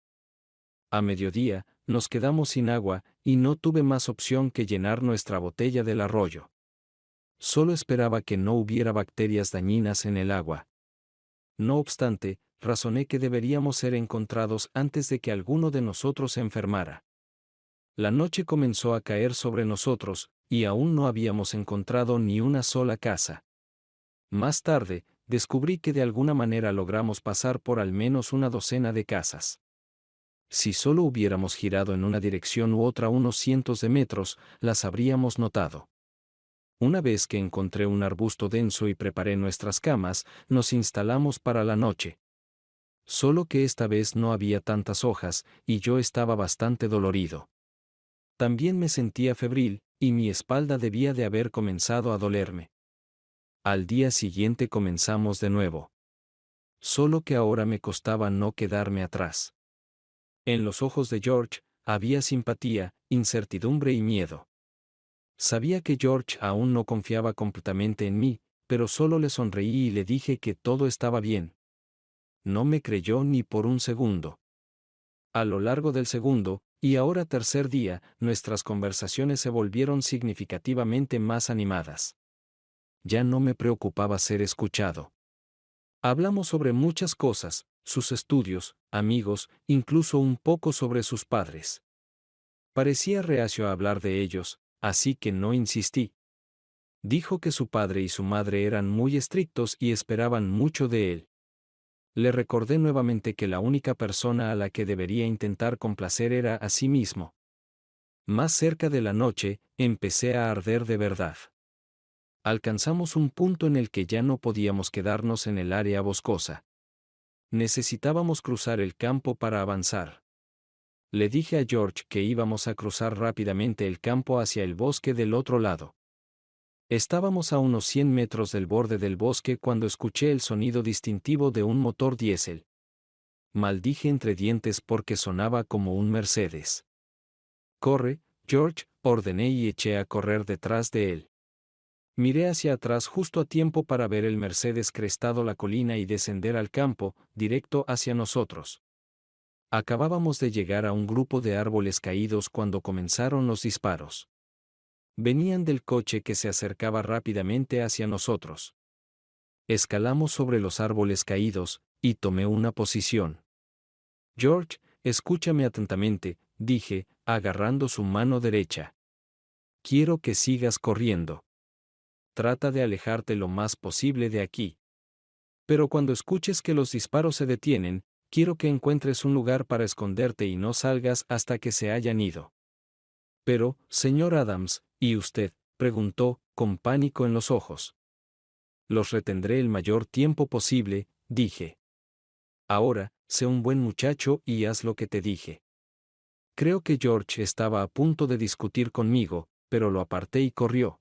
A mediodía, nos quedamos sin agua, y no tuve más opción que llenar nuestra botella del arroyo. Solo esperaba que no hubiera bacterias dañinas en el agua. No obstante, razoné que deberíamos ser encontrados antes de que alguno de nosotros se enfermara. La noche comenzó a caer sobre nosotros, y aún no habíamos encontrado ni una sola casa. Más tarde, descubrí que de alguna manera logramos pasar por al menos una docena de casas. Si solo hubiéramos girado en una dirección u otra unos cientos de metros, las habríamos notado. Una vez que encontré un arbusto denso y preparé nuestras camas, nos instalamos para la noche. Solo que esta vez no había tantas hojas, y yo estaba bastante dolorido. También me sentía febril, y mi espalda debía de haber comenzado a dolerme. Al día siguiente comenzamos de nuevo. Solo que ahora me costaba no quedarme atrás. En los ojos de George, había simpatía, incertidumbre y miedo. Sabía que George aún no confiaba completamente en mí, pero solo le sonreí y le dije que todo estaba bien. No me creyó ni por un segundo. A lo largo del segundo, y ahora tercer día, nuestras conversaciones se volvieron significativamente más animadas. Ya no me preocupaba ser escuchado. Hablamos sobre muchas cosas, sus estudios, amigos, incluso un poco sobre sus padres. Parecía reacio a hablar de ellos, así que no insistí. Dijo que su padre y su madre eran muy estrictos y esperaban mucho de él. Le recordé nuevamente que la única persona a la que debería intentar complacer era a sí mismo. Más cerca de la noche, empecé a arder de verdad. Alcanzamos un punto en el que ya no podíamos quedarnos en el área boscosa. Necesitábamos cruzar el campo para avanzar. Le dije a George que íbamos a cruzar rápidamente el campo hacia el bosque del otro lado. Estábamos a unos 100 metros del borde del bosque cuando escuché el sonido distintivo de un motor diésel. Maldije entre dientes porque sonaba como un Mercedes. «Corre, George», ordené y eché a correr detrás de él. Miré hacia atrás justo a tiempo para ver el Mercedes crestado la colina y descender al campo, directo hacia nosotros. Acabábamos de llegar a un grupo de árboles caídos cuando comenzaron los disparos. Venían del coche que se acercaba rápidamente hacia nosotros. Escalamos sobre los árboles caídos, y tomé una posición. «George, escúchame atentamente», dije, agarrando su mano derecha. «Quiero que sigas corriendo. Trata de alejarte lo más posible de aquí. Pero cuando escuches que los disparos se detienen, quiero que encuentres un lugar para esconderte y no salgas hasta que se hayan ido». «Pero, señor Adams, ¿y usted?», preguntó, con pánico en los ojos. «Los retendré el mayor tiempo posible», dije. «Ahora, sé un buen muchacho y haz lo que te dije». Creo que George estaba a punto de discutir conmigo, pero lo aparté y corrió.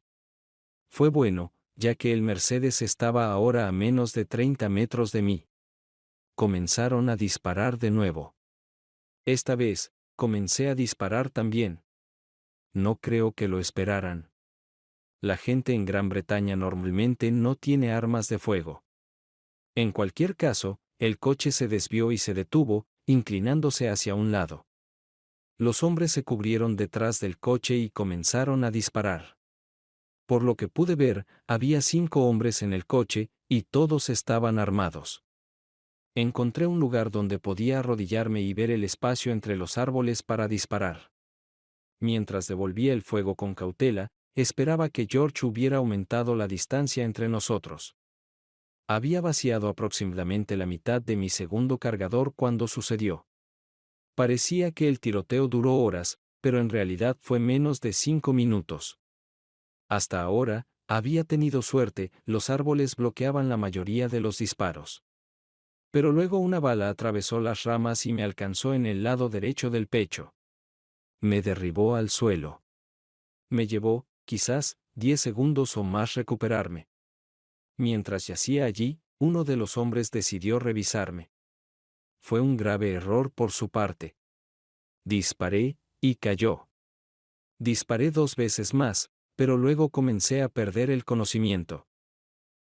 Fue bueno, ya que el Mercedes estaba ahora a menos de 30 metros de mí. Comenzaron a disparar de nuevo. Esta vez, comencé a disparar también. No creo que lo esperaran. La gente en Gran Bretaña normalmente no tiene armas de fuego. En cualquier caso, el coche se desvió y se detuvo, inclinándose hacia un lado. Los hombres se cubrieron detrás del coche y comenzaron a disparar. Por lo que pude ver, había 5 hombres en el coche, y todos estaban armados. Encontré un lugar donde podía arrodillarme y ver el espacio entre los árboles para disparar. Mientras devolvía el fuego con cautela, esperaba que George hubiera aumentado la distancia entre nosotros. Había vaciado aproximadamente la mitad de mi segundo cargador cuando sucedió. Parecía que el tiroteo duró horas, pero en realidad fue menos de 5 minutos. Hasta ahora, había tenido suerte, los árboles bloqueaban la mayoría de los disparos. Pero luego una bala atravesó las ramas y me alcanzó en el lado derecho del pecho. Me derribó al suelo. Me llevó, quizás, 10 segundos o más recuperarme. Mientras yacía allí, uno de los hombres decidió revisarme. Fue un grave error por su parte. Disparé, y cayó. Disparé 2 veces más, pero luego comencé a perder el conocimiento.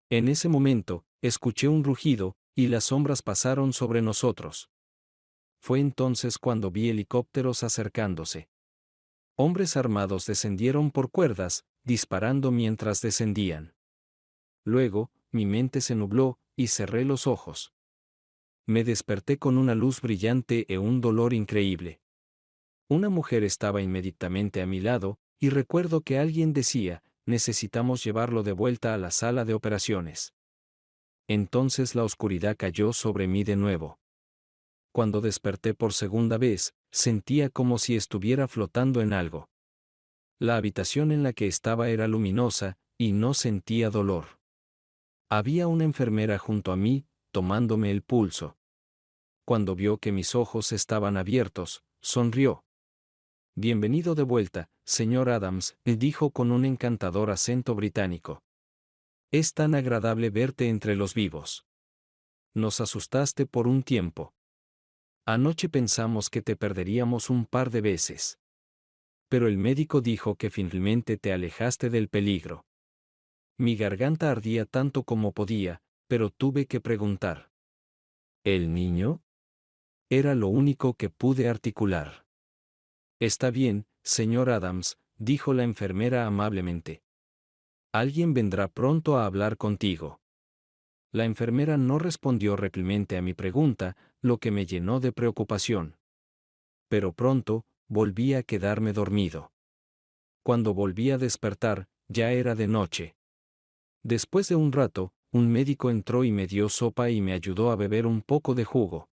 En ese momento, escuché un rugido, y las sombras pasaron sobre nosotros. Fue entonces cuando vi helicópteros acercándose. Hombres armados descendieron por cuerdas, disparando mientras descendían. Luego, mi mente se nubló, y cerré los ojos. Me desperté con una luz brillante y un dolor increíble. Una mujer estaba inmediatamente a mi lado, y recuerdo que alguien decía, «Necesitamos llevarlo de vuelta a la sala de operaciones». Entonces la oscuridad cayó sobre mí de nuevo. Cuando desperté por segunda vez, sentía como si estuviera flotando en algo. La habitación en la que estaba era luminosa, y no sentía dolor. Había una enfermera junto a mí, tomándome el pulso. Cuando vio que mis ojos estaban abiertos, sonrió. Bienvenido de vuelta, señor Adams, dijo con un encantador acento británico. Es tan agradable verte entre los vivos. Nos asustaste por un tiempo. Anoche pensamos que te perderíamos un par de veces. Pero el médico dijo que finalmente te alejaste del peligro. Mi garganta ardía tanto como podía, pero tuve que preguntar. ¿El niño? Era lo único que pude articular. Está bien, señor Adams, dijo la enfermera amablemente. Alguien vendrá pronto a hablar contigo. La enfermera no respondió repelmente a mi pregunta, lo que me llenó de preocupación. Pero pronto, volví a quedarme dormido. Cuando volví a despertar, ya era de noche. Después de un rato, un médico entró y me dio sopa y me ayudó a beber un poco de jugo.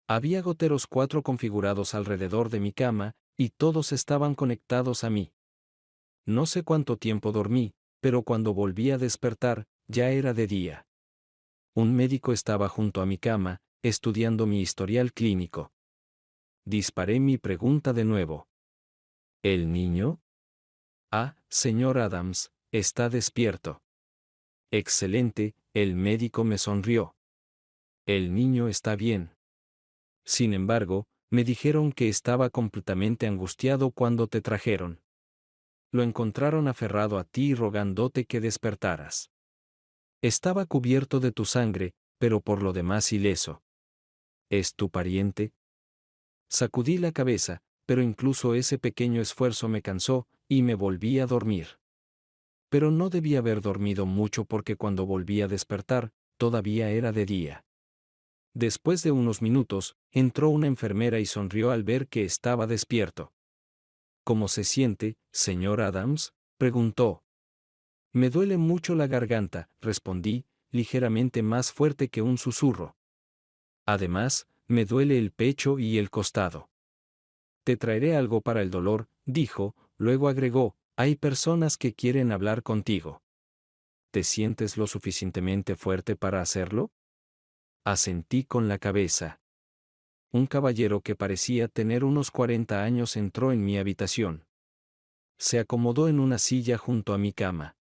Había goteros 4 configurados alrededor de mi cama, y todos estaban conectados a mí. No sé cuánto tiempo dormí, pero cuando volví a despertar, ya era de día. Un médico estaba junto a mi cama, estudiando mi historial clínico. Disparé mi pregunta de nuevo. ¿El niño? Ah, señor Adams, está despierto. Excelente, el médico me sonrió. El niño está bien. Sin embargo, me dijeron que estaba completamente angustiado cuando te trajeron. Lo encontraron aferrado a ti y rogándote que despertaras. Estaba cubierto de tu sangre, pero por lo demás ileso. ¿Es tu pariente? Sacudí la cabeza, pero incluso ese pequeño esfuerzo me cansó, y me volví a dormir. Pero no debía haber dormido mucho porque cuando volví a despertar, todavía era de día. Después de unos minutos, entró una enfermera y sonrió al ver que estaba despierto. ¿Cómo se siente, señor Adams?, preguntó. Me duele mucho la garganta, respondí, ligeramente más fuerte que un susurro. Además, me duele el pecho y el costado. Te traeré algo para el dolor, dijo, luego agregó, hay personas que quieren hablar contigo. ¿Te sientes lo suficientemente fuerte para hacerlo? Asentí con la cabeza. Un caballero que parecía tener unos 40 años entró en mi habitación. Se acomodó en una silla junto a mi cama.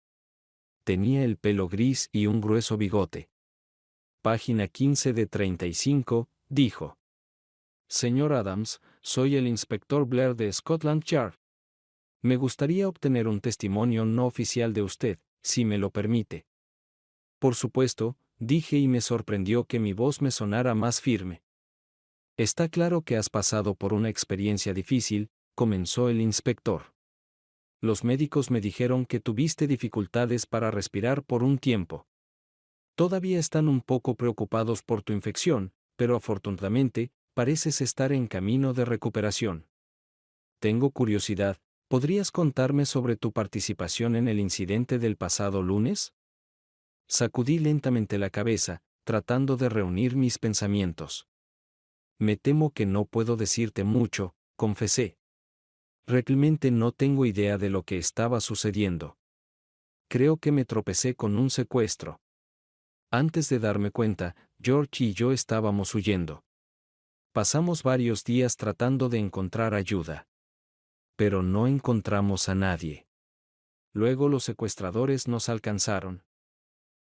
Tenía el pelo gris y un grueso bigote. Página 15 de 35, dijo. Señor Adams, soy el inspector Blair de Scotland Yard. Me gustaría obtener un testimonio no oficial de usted, si me lo permite. Por supuesto, dije y me sorprendió que mi voz me sonara más firme. Está claro que has pasado por una experiencia difícil, comenzó el inspector. Los médicos me dijeron que tuviste dificultades para respirar por un tiempo. Todavía están un poco preocupados por tu infección, pero afortunadamente, pareces estar en camino de recuperación. Tengo curiosidad, ¿podrías contarme sobre tu participación en el incidente del pasado lunes? Sacudí lentamente la cabeza, tratando de reunir mis pensamientos. Me temo que no puedo decirte mucho, confesé. Realmente no tengo idea de lo que estaba sucediendo. Creo que me tropecé con un secuestro. Antes de darme cuenta, George y yo estábamos huyendo. Pasamos varios días tratando de encontrar ayuda. Pero no encontramos a nadie. Luego los secuestradores nos alcanzaron.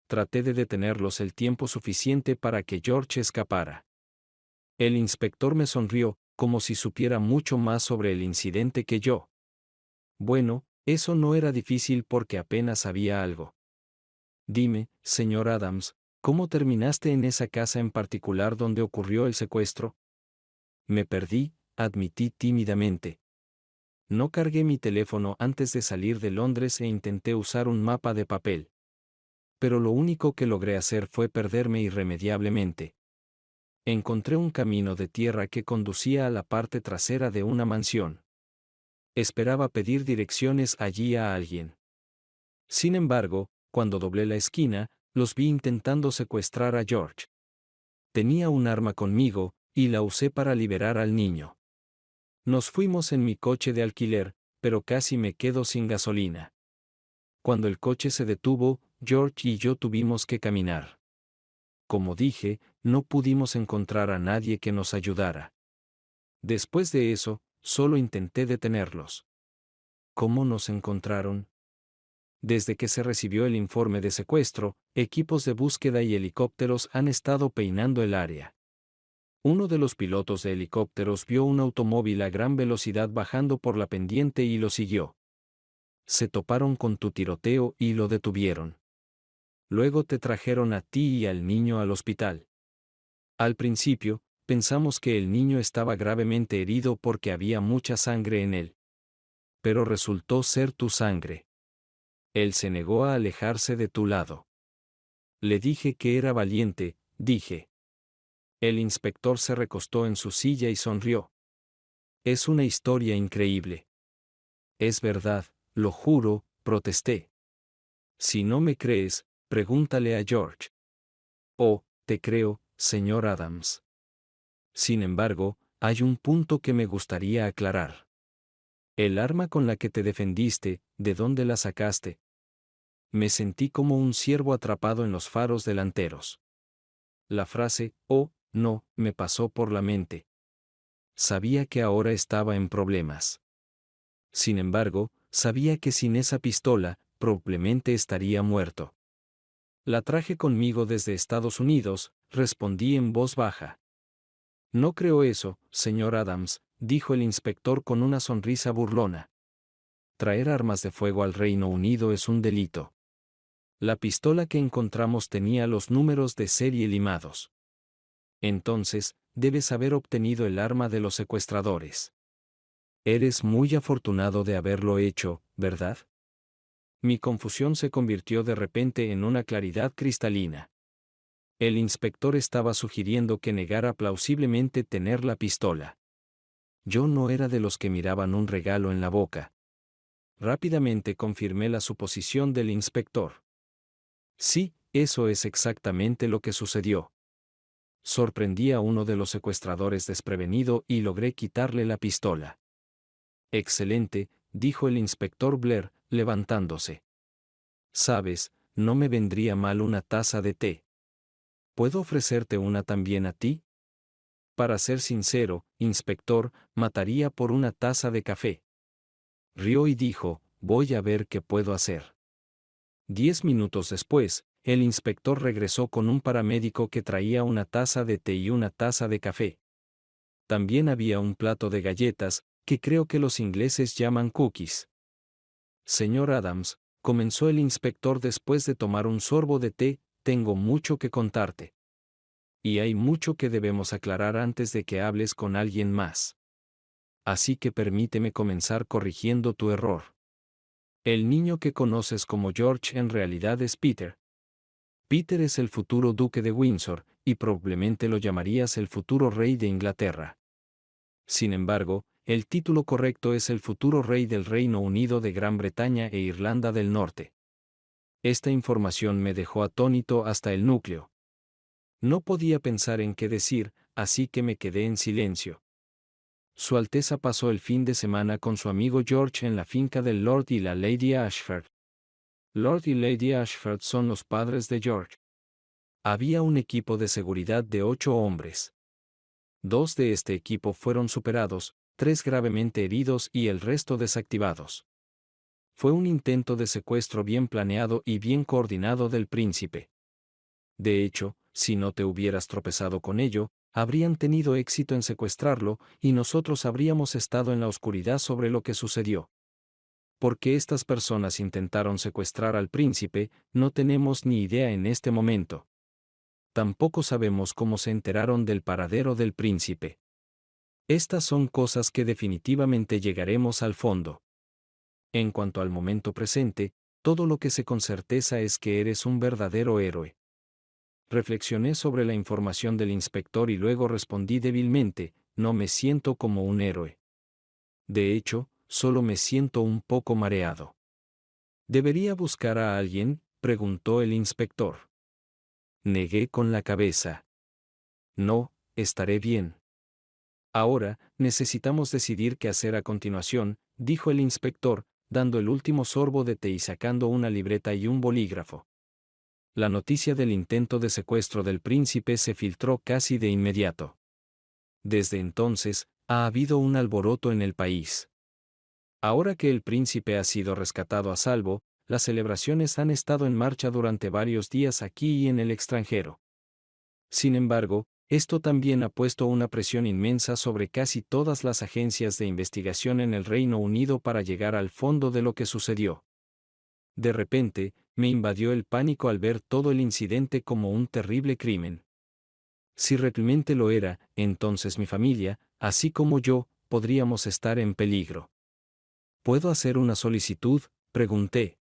Traté de detenerlos el tiempo suficiente para que George escapara. El inspector me sonrió, como si supiera mucho más sobre el incidente que yo. Bueno, eso no era difícil porque apenas sabía algo. Dime, señor Adams, ¿cómo terminaste en esa casa en particular donde ocurrió el secuestro? Me perdí, admití tímidamente. No cargué mi teléfono antes de salir de Londres e intenté usar un mapa de papel. Pero lo único que logré hacer fue perderme irremediablemente. Encontré un camino de tierra que conducía a la parte trasera de una mansión. Esperaba pedir direcciones allí a alguien. Sin embargo, cuando doblé la esquina, los vi intentando secuestrar a George. Tenía un arma conmigo, y la usé para liberar al niño. Nos fuimos en mi coche de alquiler, pero casi me quedo sin gasolina. Cuando el coche se detuvo, George y yo tuvimos que caminar. Como dije, no pudimos encontrar a nadie que nos ayudara. Después de eso, solo intenté detenerlos. ¿Cómo nos encontraron? Desde que se recibió el informe de secuestro, equipos de búsqueda y helicópteros han estado peinando el área. Uno de los pilotos de helicópteros vio un automóvil a gran velocidad bajando por la pendiente y lo siguió. Se toparon con tu tiroteo y lo detuvieron. Luego te trajeron a ti y al niño al hospital. Al principio, pensamos que el niño estaba gravemente herido porque había mucha sangre en él. Pero resultó ser tu sangre. Él se negó a alejarse de tu lado. Le dije que era valiente, dije. El inspector se recostó en su silla y sonrió. Es una historia increíble. Es verdad, lo juro, protesté. Si no me crees, pregúntale a George. Oh, te creo, señor Adams. Sin embargo, hay un punto que me gustaría aclarar. El arma con la que te defendiste, ¿de dónde la sacaste? Me sentí como un ciervo atrapado en los faros delanteros. La frase, oh, no, me pasó por la mente. Sabía que ahora estaba en problemas. Sin embargo, sabía que sin esa pistola, probablemente estaría muerto. La traje conmigo desde Estados Unidos, respondí en voz baja. No creo eso, señor Adams, dijo el inspector con una sonrisa burlona. Traer armas de fuego al Reino Unido es un delito. La pistola que encontramos tenía los números de serie limados. Entonces, debes haber obtenido el arma de los secuestradores. Eres muy afortunado de haberlo hecho, ¿verdad? Mi confusión se convirtió de repente en una claridad cristalina. El inspector estaba sugiriendo que negara plausiblemente tener la pistola. Yo no era de los que miraban un regalo en la boca. Rápidamente confirmé la suposición del inspector. Sí, eso es exactamente lo que sucedió. Sorprendí a uno de los secuestradores desprevenido y logré quitarle la pistola. Excelente, dijo el inspector Blair, levantándose. Sabes, no me vendría mal una taza de té. ¿Puedo ofrecerte una también a ti? Para ser sincero, inspector, mataría por una taza de café. Rió y dijo, voy a ver qué puedo hacer. 10 minutos después, el inspector regresó con un paramédico que traía una taza de té y una taza de café. También había un plato de galletas, que creo que los ingleses llaman cookies. Señor Adams, comenzó el inspector después de tomar un sorbo de té, tengo mucho que contarte. Y hay mucho que debemos aclarar antes de que hables con alguien más. Así que permíteme comenzar corrigiendo tu error. El niño que conoces como George en realidad es Peter. Peter es el futuro duque de Windsor, y probablemente lo llamarías el futuro rey de Inglaterra. Sin embargo, el título correcto es el futuro rey del Reino Unido de Gran Bretaña e Irlanda del Norte. Esta información me dejó atónito hasta el núcleo. No podía pensar en qué decir, así que me quedé en silencio. Su Alteza pasó el fin de semana con su amigo George en la finca del Lord y la Lady Ashford. Lord y Lady Ashford son los padres de George. Había un equipo de seguridad de 8 hombres. 2 de este equipo fueron superados, 3 gravemente heridos y el resto desactivados. Fue un intento de secuestro bien planeado y bien coordinado del príncipe. De hecho, si no te hubieras tropezado con ello, habrían tenido éxito en secuestrarlo, y nosotros habríamos estado en la oscuridad sobre lo que sucedió. Porque estas personas intentaron secuestrar al príncipe, no tenemos ni idea en este momento. Tampoco sabemos cómo se enteraron del paradero del príncipe. Estas son cosas que definitivamente llegaremos al fondo. En cuanto al momento presente, todo lo que sé con certeza es que eres un verdadero héroe. Reflexioné sobre la información del inspector y luego respondí débilmente, no me siento como un héroe. De hecho, solo me siento un poco mareado. ¿Debería buscar a alguien?, preguntó el inspector. Negué con la cabeza. No, estaré bien. Ahora, necesitamos decidir qué hacer a continuación, dijo el inspector, dando el último sorbo de té y sacando una libreta y un bolígrafo. La noticia del intento de secuestro del príncipe se filtró casi de inmediato. Desde entonces, ha habido un alboroto en el país. Ahora que el príncipe ha sido rescatado a salvo, las celebraciones han estado en marcha durante varios días aquí y en el extranjero. Sin embargo, esto también ha puesto una presión inmensa sobre casi todas las agencias de investigación en el Reino Unido para llegar al fondo de lo que sucedió. De repente, me invadió el pánico al ver todo el incidente como un terrible crimen. Si realmente lo era, entonces mi familia, así como yo, podríamos estar en peligro. ¿Puedo hacer una solicitud?, pregunté.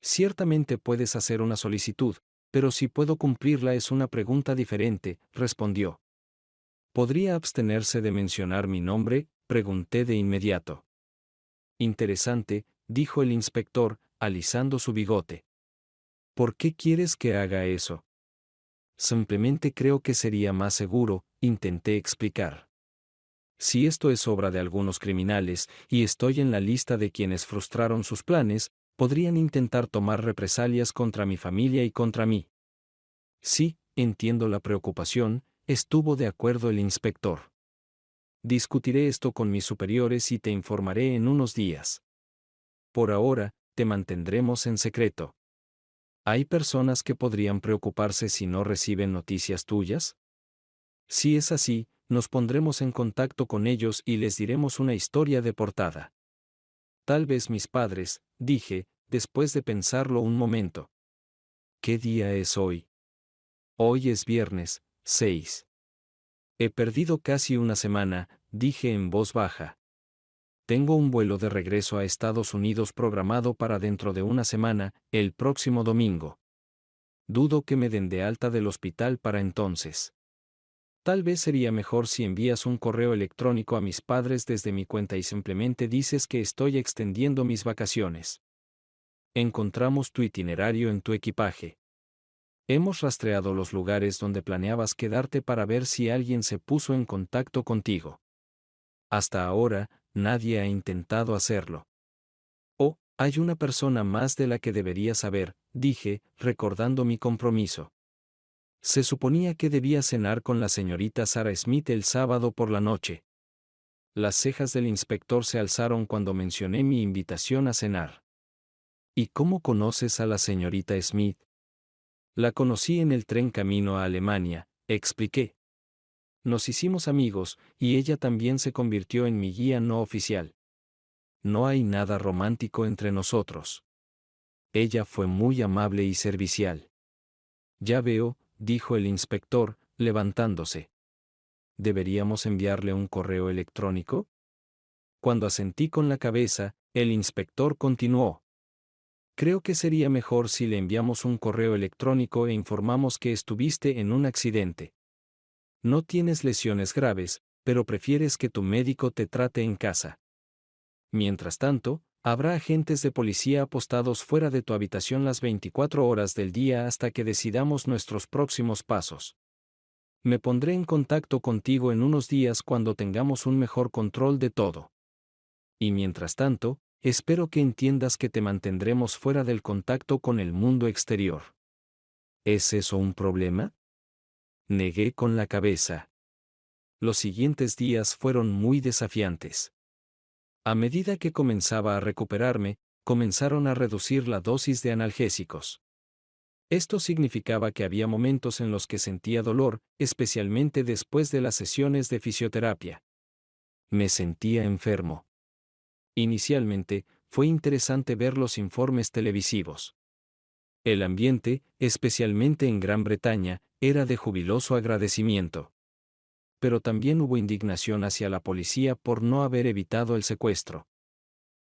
Ciertamente puedes hacer una solicitud, pero si puedo cumplirla es una pregunta diferente, respondió. ¿Podría abstenerse de mencionar mi nombre?, pregunté de inmediato. Interesante, dijo el inspector, alisando su bigote. ¿Por qué quieres que haga eso? Simplemente creo que sería más seguro, intenté explicar. Si esto es obra de algunos criminales, y estoy en la lista de quienes frustraron sus planes, podrían intentar tomar represalias contra mi familia y contra mí. Sí, entiendo la preocupación, estuvo de acuerdo el inspector. Discutiré esto con mis superiores y te informaré en unos días. Por ahora, te mantendremos en secreto. ¿Hay personas que podrían preocuparse si no reciben noticias tuyas? Si es así, nos pondremos en contacto con ellos y les diremos una historia de portada. Tal vez mis padres, dije, después de pensarlo un momento. ¿Qué día es hoy? Hoy es viernes, 6. He perdido casi una semana, dije en voz baja. Tengo un vuelo de regreso a Estados Unidos programado para dentro de una semana, el próximo domingo. Dudo que me den de alta del hospital para entonces. Tal vez sería mejor si envías un correo electrónico a mis padres desde mi cuenta y simplemente dices que estoy extendiendo mis vacaciones. Encontramos tu itinerario en tu equipaje. Hemos rastreado los lugares donde planeabas quedarte para ver si alguien se puso en contacto contigo. Hasta ahora, nadie ha intentado hacerlo. Oh, hay una persona más de la que debería saber, dije, recordando mi compromiso. Se suponía que debía cenar con la señorita Sarah Smith el sábado por la noche. Las cejas del inspector se alzaron cuando mencioné mi invitación a cenar. ¿Y cómo conoces a la señorita Smith? La conocí en el tren camino a Alemania, expliqué. Nos hicimos amigos, y ella también se convirtió en mi guía no oficial. No hay nada romántico entre nosotros. Ella fue muy amable y servicial. Ya veo, dijo el inspector, levantándose. ¿Deberíamos enviarle un correo electrónico? Cuando asentí con la cabeza, el inspector continuó. Creo que sería mejor si le enviamos un correo electrónico e informamos que estuviste en un accidente. No tienes lesiones graves, pero prefieres que tu médico te trate en casa. Mientras tanto, habrá agentes de policía apostados fuera de tu habitación las 24 horas del día hasta que decidamos nuestros próximos pasos. Me pondré en contacto contigo en unos días cuando tengamos un mejor control de todo. Y mientras tanto, espero que entiendas que te mantendremos fuera del contacto con el mundo exterior. ¿Es eso un problema? Negué con la cabeza. Los siguientes días fueron muy desafiantes. A medida que comenzaba a recuperarme, comenzaron a reducir la dosis de analgésicos. Esto significaba que había momentos en los que sentía dolor, especialmente después de las sesiones de fisioterapia. Me sentía enfermo. Inicialmente, fue interesante ver los informes televisivos. El ambiente, especialmente en Gran Bretaña, era de jubiloso agradecimiento. Pero también hubo indignación hacia la policía por no haber evitado el secuestro.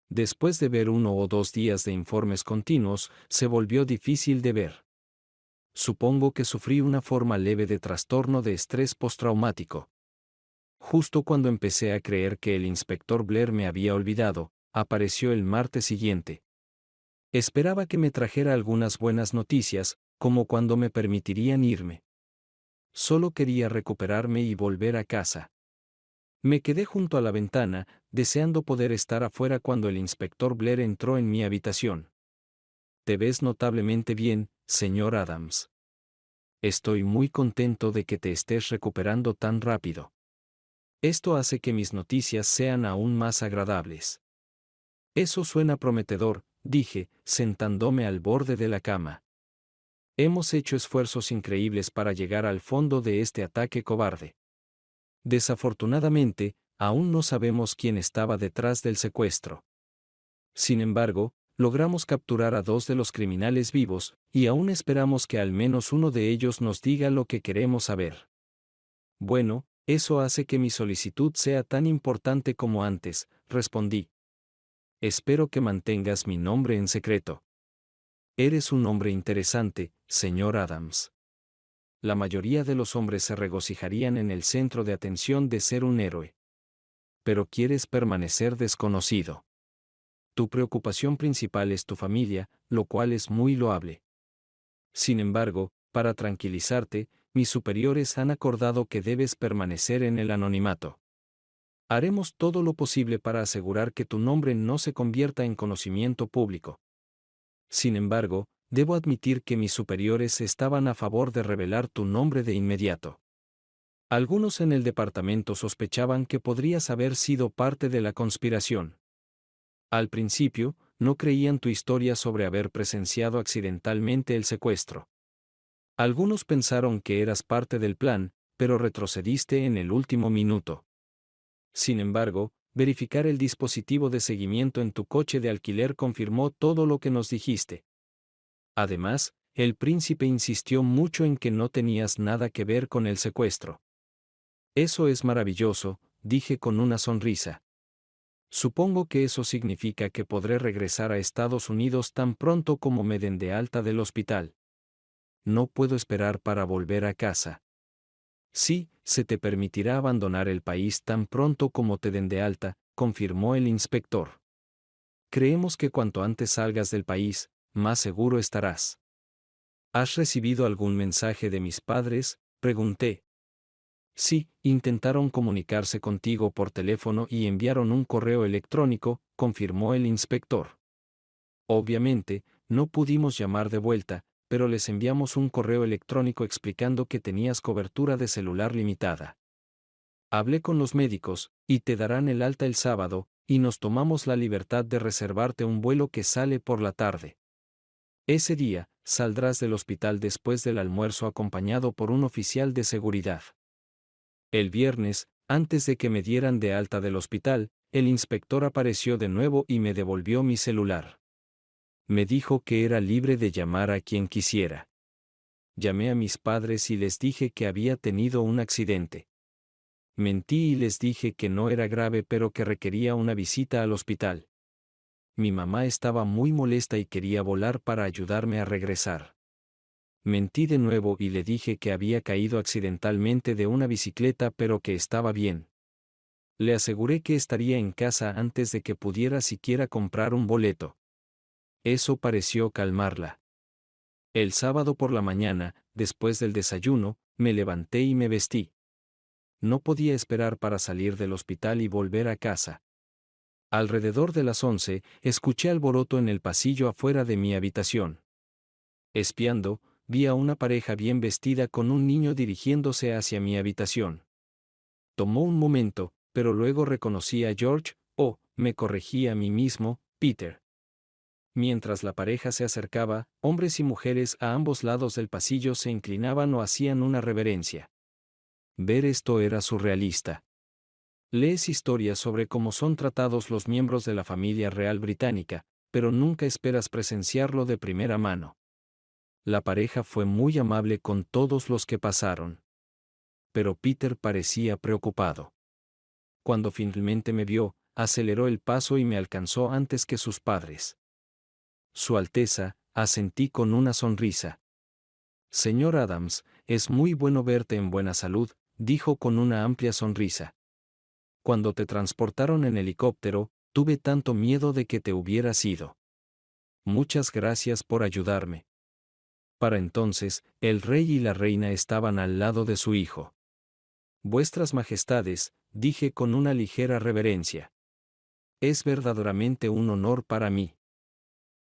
Después de ver 1 o 2 días de informes continuos, se volvió difícil de ver. Supongo que sufrí una forma leve de trastorno de estrés postraumático. Justo cuando empecé a creer que el inspector Blair me había olvidado, apareció el martes siguiente. Esperaba que me trajera algunas buenas noticias, como cuando me permitirían irme. Solo quería recuperarme y volver a casa. Me quedé junto a la ventana, deseando poder estar afuera cuando el inspector Blair entró en mi habitación. Te ves notablemente bien, señor Adams. Estoy muy contento de que te estés recuperando tan rápido. Esto hace que mis noticias sean aún más agradables. Eso suena prometedor, dije, sentándome al borde de la cama. Hemos hecho esfuerzos increíbles para llegar al fondo de este ataque cobarde. Desafortunadamente, aún no sabemos quién estaba detrás del secuestro. Sin embargo, logramos capturar a 2 de los criminales vivos, y aún esperamos que al menos uno de ellos nos diga lo que queremos saber. Bueno, eso hace que mi solicitud sea tan importante como antes, respondí. Espero que mantengas mi nombre en secreto. Eres un hombre interesante, señor Adams. La mayoría de los hombres se regocijarían en el centro de atención de ser un héroe. Pero quieres permanecer desconocido. Tu preocupación principal es tu familia, lo cual es muy loable. Sin embargo, para tranquilizarte, mis superiores han acordado que debes permanecer en el anonimato. Haremos todo lo posible para asegurar que tu nombre no se convierta en conocimiento público. Sin embargo, debo admitir que mis superiores estaban a favor de revelar tu nombre de inmediato. Algunos en el departamento sospechaban que podrías haber sido parte de la conspiración. Al principio, no creían tu historia sobre haber presenciado accidentalmente el secuestro. Algunos pensaron que eras parte del plan, pero retrocediste en el último minuto. Sin embargo, verificar el dispositivo de seguimiento en tu coche de alquiler confirmó todo lo que nos dijiste. Además, el príncipe insistió mucho en que no tenías nada que ver con el secuestro. Eso es maravilloso, dije con una sonrisa. Supongo que eso significa que podré regresar a Estados Unidos tan pronto como me den de alta del hospital. No puedo esperar para volver a casa. Sí, se te permitirá abandonar el país tan pronto como te den de alta, confirmó el inspector. Creemos que cuanto antes salgas del país, más seguro estarás. ¿Has recibido algún mensaje de mis padres?, pregunté. Sí, intentaron comunicarse contigo por teléfono y enviaron un correo electrónico, confirmó el inspector. Obviamente, no pudimos llamar de vuelta, pero les enviamos un correo electrónico explicando que tenías cobertura de celular limitada. Hablé con los médicos, y te darán el alta el sábado, y nos tomamos la libertad de reservarte un vuelo que sale por la tarde. Ese día, saldrás del hospital después del almuerzo acompañado por un oficial de seguridad. El viernes, antes de que me dieran de alta del hospital, el inspector apareció de nuevo y me devolvió mi celular. Me dijo que era libre de llamar a quien quisiera. Llamé a mis padres y les dije que había tenido un accidente. Mentí y les dije que no era grave pero que requería una visita al hospital. Mi mamá estaba muy molesta y quería volar para ayudarme a regresar. Mentí de nuevo y le dije que había caído accidentalmente de una bicicleta pero que estaba bien. Le aseguré que estaría en casa antes de que pudiera siquiera comprar un boleto. Eso pareció calmarla. El sábado por la mañana, después del desayuno, me levanté y me vestí. No podía esperar para salir del hospital y volver a casa. Alrededor de las 11, escuché alboroto en el pasillo afuera de mi habitación. Espiando, vi a una pareja bien vestida con un niño dirigiéndose hacia mi habitación. Tomó un momento, pero luego reconocí a George, me corregí a mí mismo, Peter. Mientras la pareja se acercaba, hombres y mujeres a ambos lados del pasillo se inclinaban o hacían una reverencia. Ver esto era surrealista. Lees historias sobre cómo son tratados los miembros de la familia real británica, pero nunca esperas presenciarlo de primera mano. La pareja fue muy amable con todos los que pasaron. Pero Peter parecía preocupado. Cuando finalmente me vio, aceleró el paso y me alcanzó antes que sus padres. Su Alteza, asentí con una sonrisa. Señor Adams, es muy bueno verte en buena salud, dijo con una amplia sonrisa. Cuando te transportaron en helicóptero, tuve tanto miedo de que te hubieras ido. Muchas gracias por ayudarme. Para entonces, el rey y la reina estaban al lado de su hijo. Vuestras Majestades, dije con una ligera reverencia. Es verdaderamente un honor para mí.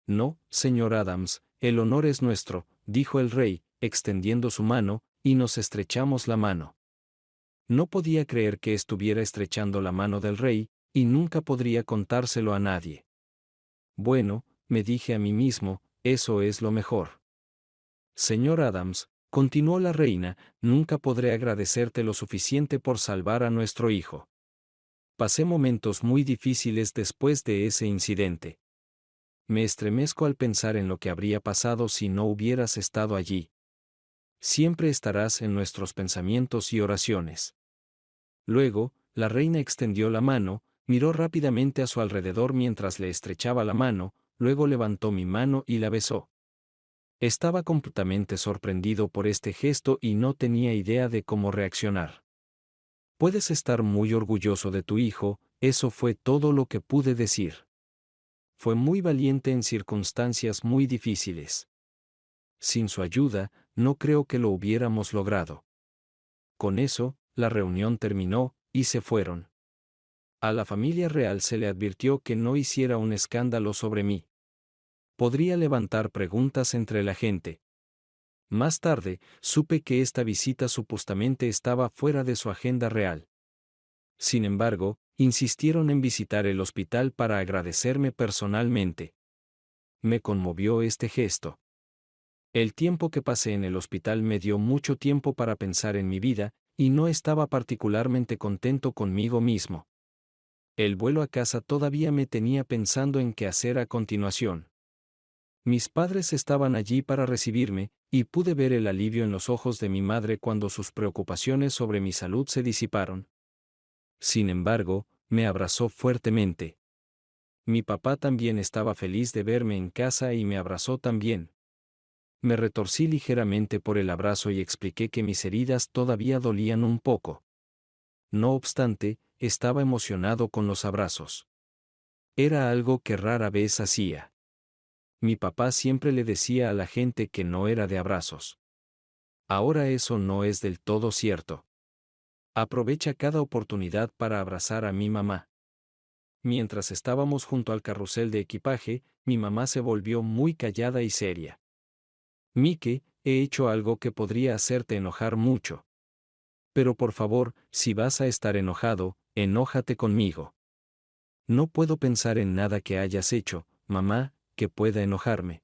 No, señor Adams, el honor es nuestro, dijo el rey, extendiendo su mano, y nos estrechamos la mano. No podía creer que estuviera estrechando la mano del rey, y nunca podría contárselo a nadie. Bueno, me dije a mí mismo, eso es lo mejor. Señor Adams, continuó la reina, nunca podré agradecerte lo suficiente por salvar a nuestro hijo. Pasé momentos muy difíciles después de ese incidente. Me estremezco al pensar en lo que habría pasado si no hubieras estado allí. Siempre estarás en nuestros pensamientos y oraciones. Luego, la reina extendió la mano, miró rápidamente a su alrededor mientras le estrechaba la mano, luego levantó mi mano y la besó. Estaba completamente sorprendido por este gesto y no tenía idea de cómo reaccionar. Puedes estar muy orgulloso de tu hijo, eso fue todo lo que pude decir. Fue muy valiente en circunstancias muy difíciles. Sin su ayuda, no creo que lo hubiéramos logrado. Con eso, la reunión terminó, y se fueron. A la familia real se le advirtió que no hiciera un escándalo sobre mí. Podría levantar preguntas entre la gente. Más tarde, supe que esta visita supuestamente estaba fuera de su agenda real. Sin embargo, insistieron en visitar el hospital para agradecerme personalmente. Me conmovió este gesto. El tiempo que pasé en el hospital me dio mucho tiempo para pensar en mi vida, y no estaba particularmente contento conmigo mismo. El vuelo a casa todavía me tenía pensando en qué hacer a continuación. Mis padres estaban allí para recibirme, y pude ver el alivio en los ojos de mi madre cuando sus preocupaciones sobre mi salud se disiparon. Sin embargo, me abrazó fuertemente. Mi papá también estaba feliz de verme en casa y me abrazó también. Me retorcí ligeramente por el abrazo y expliqué que mis heridas todavía dolían un poco. No obstante, estaba emocionado con los abrazos. Era algo que rara vez hacía. Mi papá siempre le decía a la gente que no era de abrazos. Ahora eso no es del todo cierto. Aprovecha cada oportunidad para abrazar a mi mamá. Mientras estábamos junto al carrusel de equipaje, mi mamá se volvió muy callada y seria. Mike, he hecho algo que podría hacerte enojar mucho. Pero por favor, si vas a estar enojado, enójate conmigo. No puedo pensar en nada que hayas hecho, mamá, que pueda enojarme.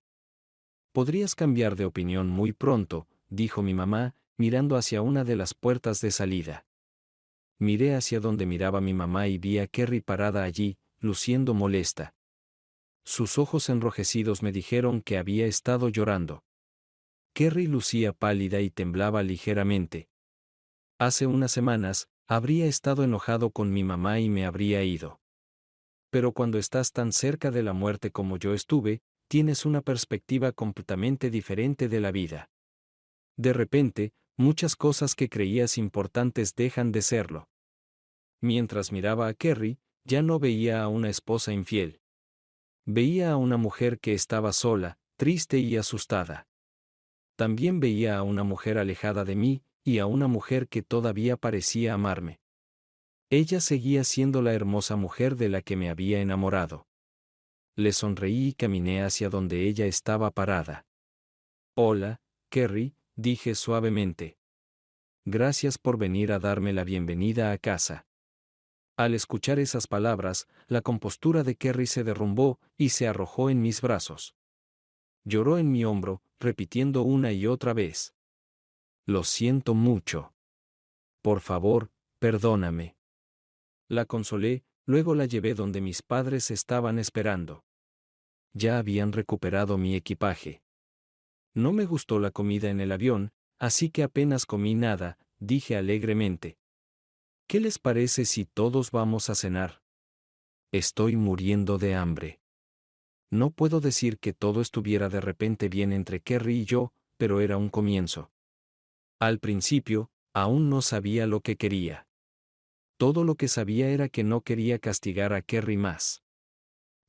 Podrías cambiar de opinión muy pronto, dijo mi mamá, mirando hacia una de las puertas de salida. Miré hacia donde miraba mi mamá y vi a Kerry parada allí, luciendo molesta. Sus ojos enrojecidos me dijeron que había estado llorando. Kerry lucía pálida y temblaba ligeramente. Hace unas semanas, habría estado enojado con mi mamá y me habría ido. Pero cuando estás tan cerca de la muerte como yo estuve, tienes una perspectiva completamente diferente de la vida. De repente, muchas cosas que creías importantes dejan de serlo. Mientras miraba a Kerry, ya no veía a una esposa infiel. Veía a una mujer que estaba sola, triste y asustada. También veía a una mujer alejada de mí, y a una mujer que todavía parecía amarme. Ella seguía siendo la hermosa mujer de la que me había enamorado. Le sonreí y caminé hacia donde ella estaba parada. Hola, Kerry, dije suavemente. Gracias por venir a darme la bienvenida a casa. Al escuchar esas palabras, la compostura de Kerry se derrumbó y se arrojó en mis brazos. Lloró en mi hombro, repitiendo una y otra vez. Lo siento mucho. Por favor, perdóname. La consolé, luego la llevé donde mis padres estaban esperando. Ya habían recuperado mi equipaje. No me gustó la comida en el avión, así que apenas comí nada, dije alegremente. ¿Qué les parece si todos vamos a cenar? Estoy muriendo de hambre. No puedo decir que todo estuviera de repente bien entre Kerry y yo, pero era un comienzo. Al principio, aún no sabía lo que quería. Todo lo que sabía era que no quería castigar a Kerry más.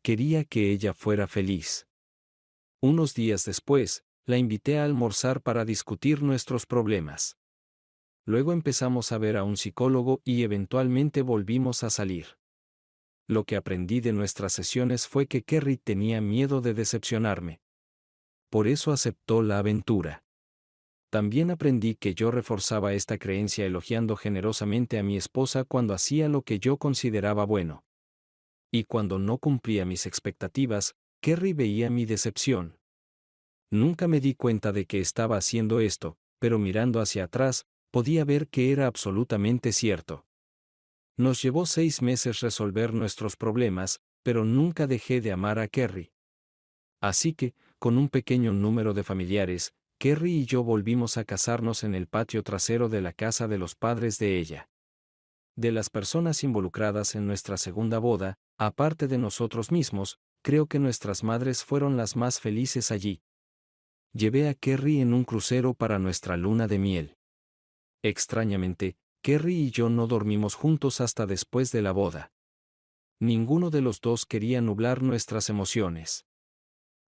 Quería que ella fuera feliz. Unos días después, la invité a almorzar para discutir nuestros problemas. Luego empezamos a ver a un psicólogo y eventualmente volvimos a salir. Lo que aprendí de nuestras sesiones fue que Kerry tenía miedo de decepcionarme. Por eso aceptó la aventura. También aprendí que yo reforzaba esta creencia elogiando generosamente a mi esposa cuando hacía lo que yo consideraba bueno. Y cuando no cumplía mis expectativas, Kerry veía mi decepción. Nunca me di cuenta de que estaba haciendo esto, pero mirando hacia atrás, podía ver que era absolutamente cierto. Nos llevó 6 meses resolver nuestros problemas, pero nunca dejé de amar a Kerry. Así que, con un pequeño número de familiares, Kerry y yo volvimos a casarnos en el patio trasero de la casa de los padres de ella. De las personas involucradas en nuestra segunda boda, aparte de nosotros mismos, creo que nuestras madres fueron las más felices allí. Llevé a Kerry en un crucero para nuestra luna de miel. Extrañamente, Kerry y yo no dormimos juntos hasta después de la boda. Ninguno de los dos quería nublar nuestras emociones.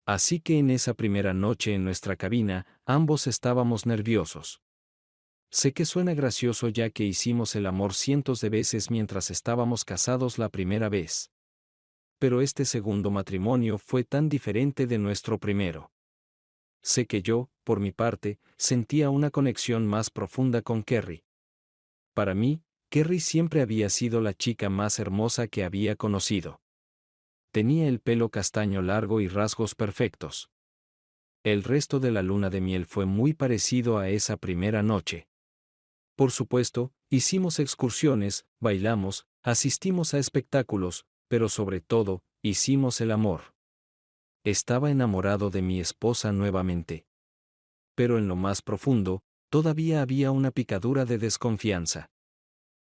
Así que en esa primera noche en nuestra cabina, ambos estábamos nerviosos. Sé que suena gracioso ya que hicimos el amor cientos de veces mientras estábamos casados la primera vez. Pero este segundo matrimonio fue tan diferente de nuestro primero. Sé que yo, por mi parte, sentía una conexión más profunda con Kerry. Para mí, Kerry siempre había sido la chica más hermosa que había conocido. Tenía el pelo castaño largo y rasgos perfectos. El resto de la luna de miel fue muy parecido a esa primera noche. Por supuesto, hicimos excursiones, bailamos, asistimos a espectáculos, pero sobre todo, hicimos el amor. Estaba enamorado de mi esposa nuevamente. Pero en lo más profundo, todavía había una picadura de desconfianza.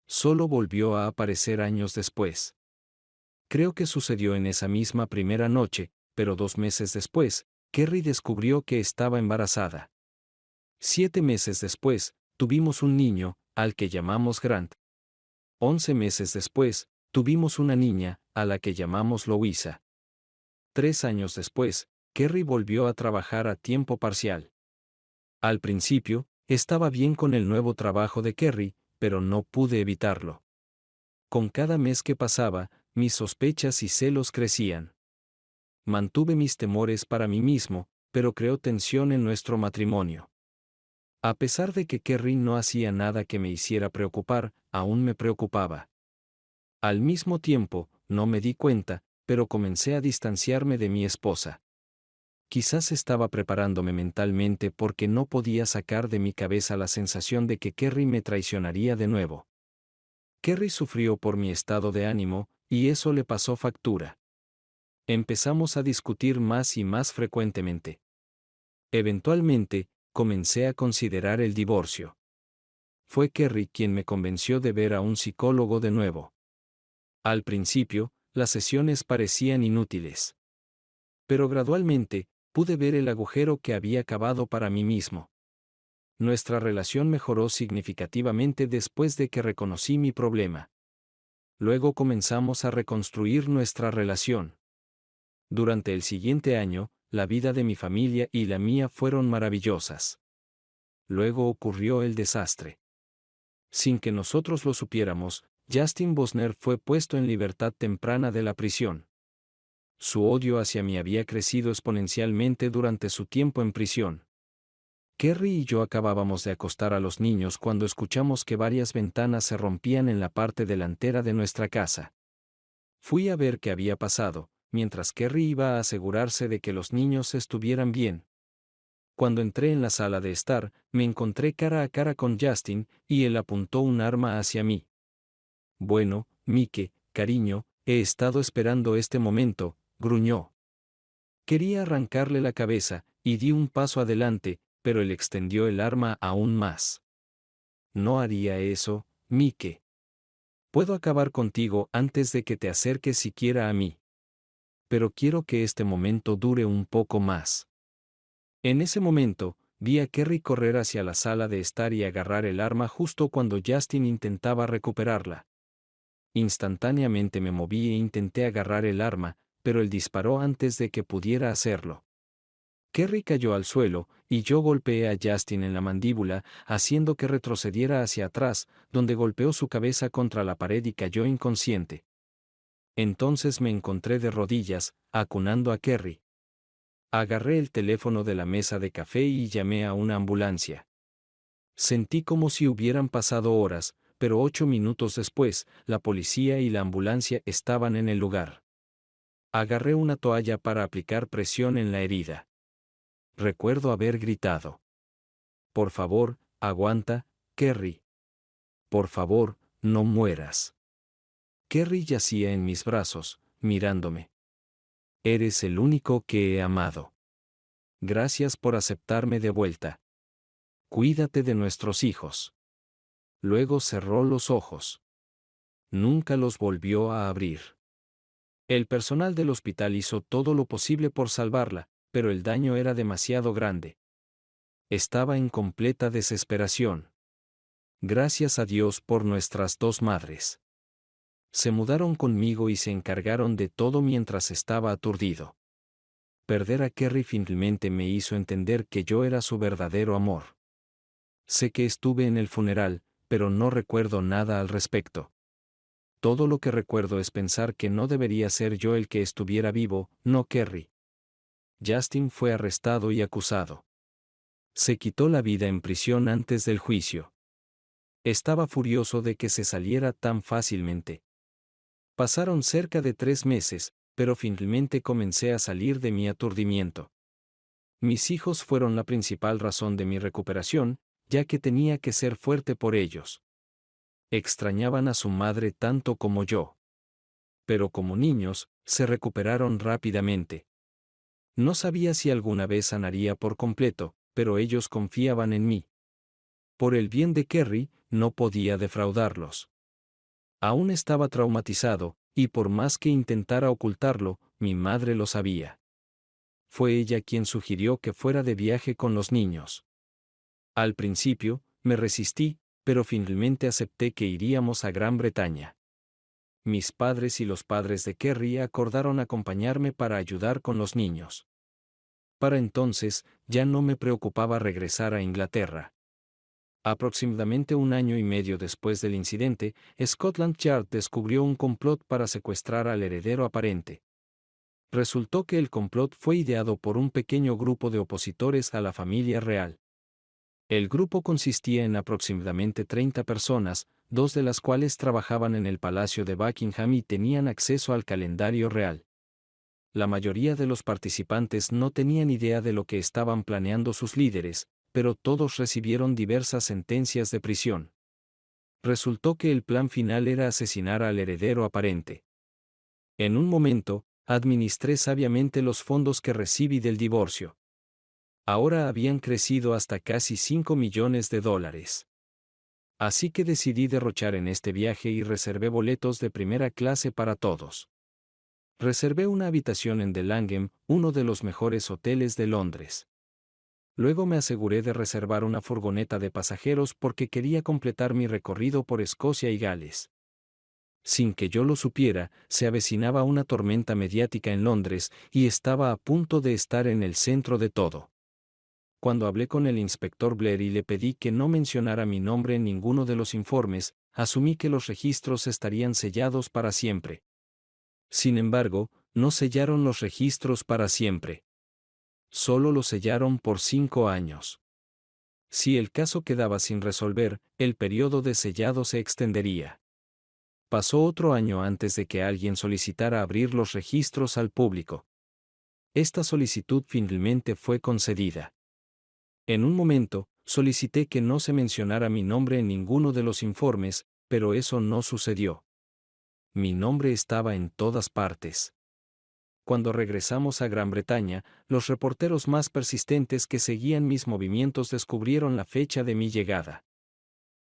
Solo volvió a aparecer años después. Creo que sucedió en esa misma primera noche, pero 2 meses después, Kerry descubrió que estaba embarazada. 7 meses después, tuvimos un niño, al que llamamos Grant. 11 meses después, tuvimos una niña, a la que llamamos Louisa. 3 años después, Kerry volvió a trabajar a tiempo parcial. Al principio, estaba bien con el nuevo trabajo de Kerry, pero no pude evitarlo. Con cada mes que pasaba, mis sospechas y celos crecían. Mantuve mis temores para mí mismo, pero creó tensión en nuestro matrimonio. A pesar de que Kerry no hacía nada que me hiciera preocupar, aún me preocupaba. Al mismo tiempo, no me di cuenta, pero comencé a distanciarme de mi esposa. Quizás estaba preparándome mentalmente porque no podía sacar de mi cabeza la sensación de que Kerry me traicionaría de nuevo. Kerry sufrió por mi estado de ánimo, y eso le pasó factura. Empezamos a discutir más y más frecuentemente. Eventualmente, comencé a considerar el divorcio. Fue Kerry quien me convenció de ver a un psicólogo de nuevo. Al principio, las sesiones parecían inútiles. Pero gradualmente, pude ver el agujero que había cavado para mí mismo. Nuestra relación mejoró significativamente después de que reconocí mi problema. Luego comenzamos a reconstruir nuestra relación. Durante el siguiente año, la vida de mi familia y la mía fueron maravillosas. Luego ocurrió el desastre. Sin que nosotros lo supiéramos, Justin Bosner fue puesto en libertad temprana de la prisión. Su odio hacia mí había crecido exponencialmente durante su tiempo en prisión. Kerry y yo acabábamos de acostar a los niños cuando escuchamos que varias ventanas se rompían en la parte delantera de nuestra casa. Fui a ver qué había pasado, mientras Kerry iba a asegurarse de que los niños estuvieran bien. Cuando entré en la sala de estar, me encontré cara a cara con Justin, y él apuntó un arma hacia mí. Bueno, Mike, cariño, he estado esperando este momento, gruñó. Quería arrancarle la cabeza, y di un paso adelante, pero él extendió el arma aún más. No haría eso, Mike. Puedo acabar contigo antes de que te acerques siquiera a mí. Pero quiero que este momento dure un poco más. En ese momento, vi a Kerry correr hacia la sala de estar y agarrar el arma justo cuando Justin intentaba recuperarla. Instantáneamente me moví e intenté agarrar el arma, pero él disparó antes de que pudiera hacerlo. Kerry cayó al suelo, y yo golpeé a Justin en la mandíbula, haciendo que retrocediera hacia atrás, donde golpeó su cabeza contra la pared y cayó inconsciente. Entonces me encontré de rodillas, acunando a Kerry. Agarré el teléfono de la mesa de café y llamé a una ambulancia. Sentí como si hubieran pasado horas, pero 8 minutos después, la policía y la ambulancia estaban en el lugar. Agarré una toalla para aplicar presión en la herida. Recuerdo haber gritado: «Por favor, aguanta, Kerry. Por favor, no mueras». Kerry yacía en mis brazos, mirándome. «Eres el único que he amado. Gracias por aceptarme de vuelta. Cuídate de nuestros hijos». Luego cerró los ojos. Nunca los volvió a abrir. El personal del hospital hizo todo lo posible por salvarla, pero el daño era demasiado grande. Estaba en completa desesperación. Gracias a Dios por nuestras dos madres. Se mudaron conmigo y se encargaron de todo mientras estaba aturdido. Perder a Kerry finalmente me hizo entender que yo era su verdadero amor. Sé que estuve en el funeral, pero no recuerdo nada al respecto. Todo lo que recuerdo es pensar que no debería ser yo el que estuviera vivo, no Kerry. Justin fue arrestado y acusado. Se quitó la vida en prisión antes del juicio. Estaba furioso de que se saliera tan fácilmente. Pasaron cerca de 3 meses, pero finalmente comencé a salir de mi aturdimiento. Mis hijos fueron la principal razón de mi recuperación, ya que tenía que ser fuerte por ellos. Extrañaban a su madre tanto como yo. Pero como niños, se recuperaron rápidamente. No sabía si alguna vez sanaría por completo, pero ellos confiaban en mí. Por el bien de Kerry, no podía defraudarlos. Aún estaba traumatizado, y por más que intentara ocultarlo, mi madre lo sabía. Fue ella quien sugirió que fuera de viaje con los niños. Al principio, me resistí, pero finalmente acepté que iríamos a Gran Bretaña. Mis padres y los padres de Kerry acordaron acompañarme para ayudar con los niños. Para entonces, ya no me preocupaba regresar a Inglaterra. Aproximadamente 1 año y medio después del incidente, Scotland Yard descubrió un complot para secuestrar al heredero aparente. Resultó que el complot fue ideado por un pequeño grupo de opositores a la familia real. El grupo consistía en aproximadamente 30 personas, 2 de las cuales trabajaban en el Palacio de Buckingham y tenían acceso al calendario real. La mayoría de los participantes no tenían idea de lo que estaban planeando sus líderes, pero todos recibieron diversas sentencias de prisión. Resultó que el plan final era asesinar al heredero aparente. En un momento, administré sabiamente los fondos que recibí del divorcio. Ahora habían crecido hasta casi $5 millones. Así que decidí derrochar en este viaje y reservé boletos de primera clase para todos. Reservé una habitación en The Langham, uno de los mejores hoteles de Londres. Luego me aseguré de reservar una furgoneta de pasajeros porque quería completar mi recorrido por Escocia y Gales. Sin que yo lo supiera, se avecinaba una tormenta mediática en Londres y estaba a punto de estar en el centro de todo. Cuando hablé con el inspector Blair y le pedí que no mencionara mi nombre en ninguno de los informes, asumí que los registros estarían sellados para siempre. Sin embargo, no sellaron los registros para siempre. Solo los sellaron por 5 años. Si el caso quedaba sin resolver, el periodo de sellado se extendería. Pasó otro año antes de que alguien solicitara abrir los registros al público. Esta solicitud finalmente fue concedida. En un momento, solicité que no se mencionara mi nombre en ninguno de los informes, pero eso no sucedió. Mi nombre estaba en todas partes. Cuando regresamos a Gran Bretaña, los reporteros más persistentes que seguían mis movimientos descubrieron la fecha de mi llegada.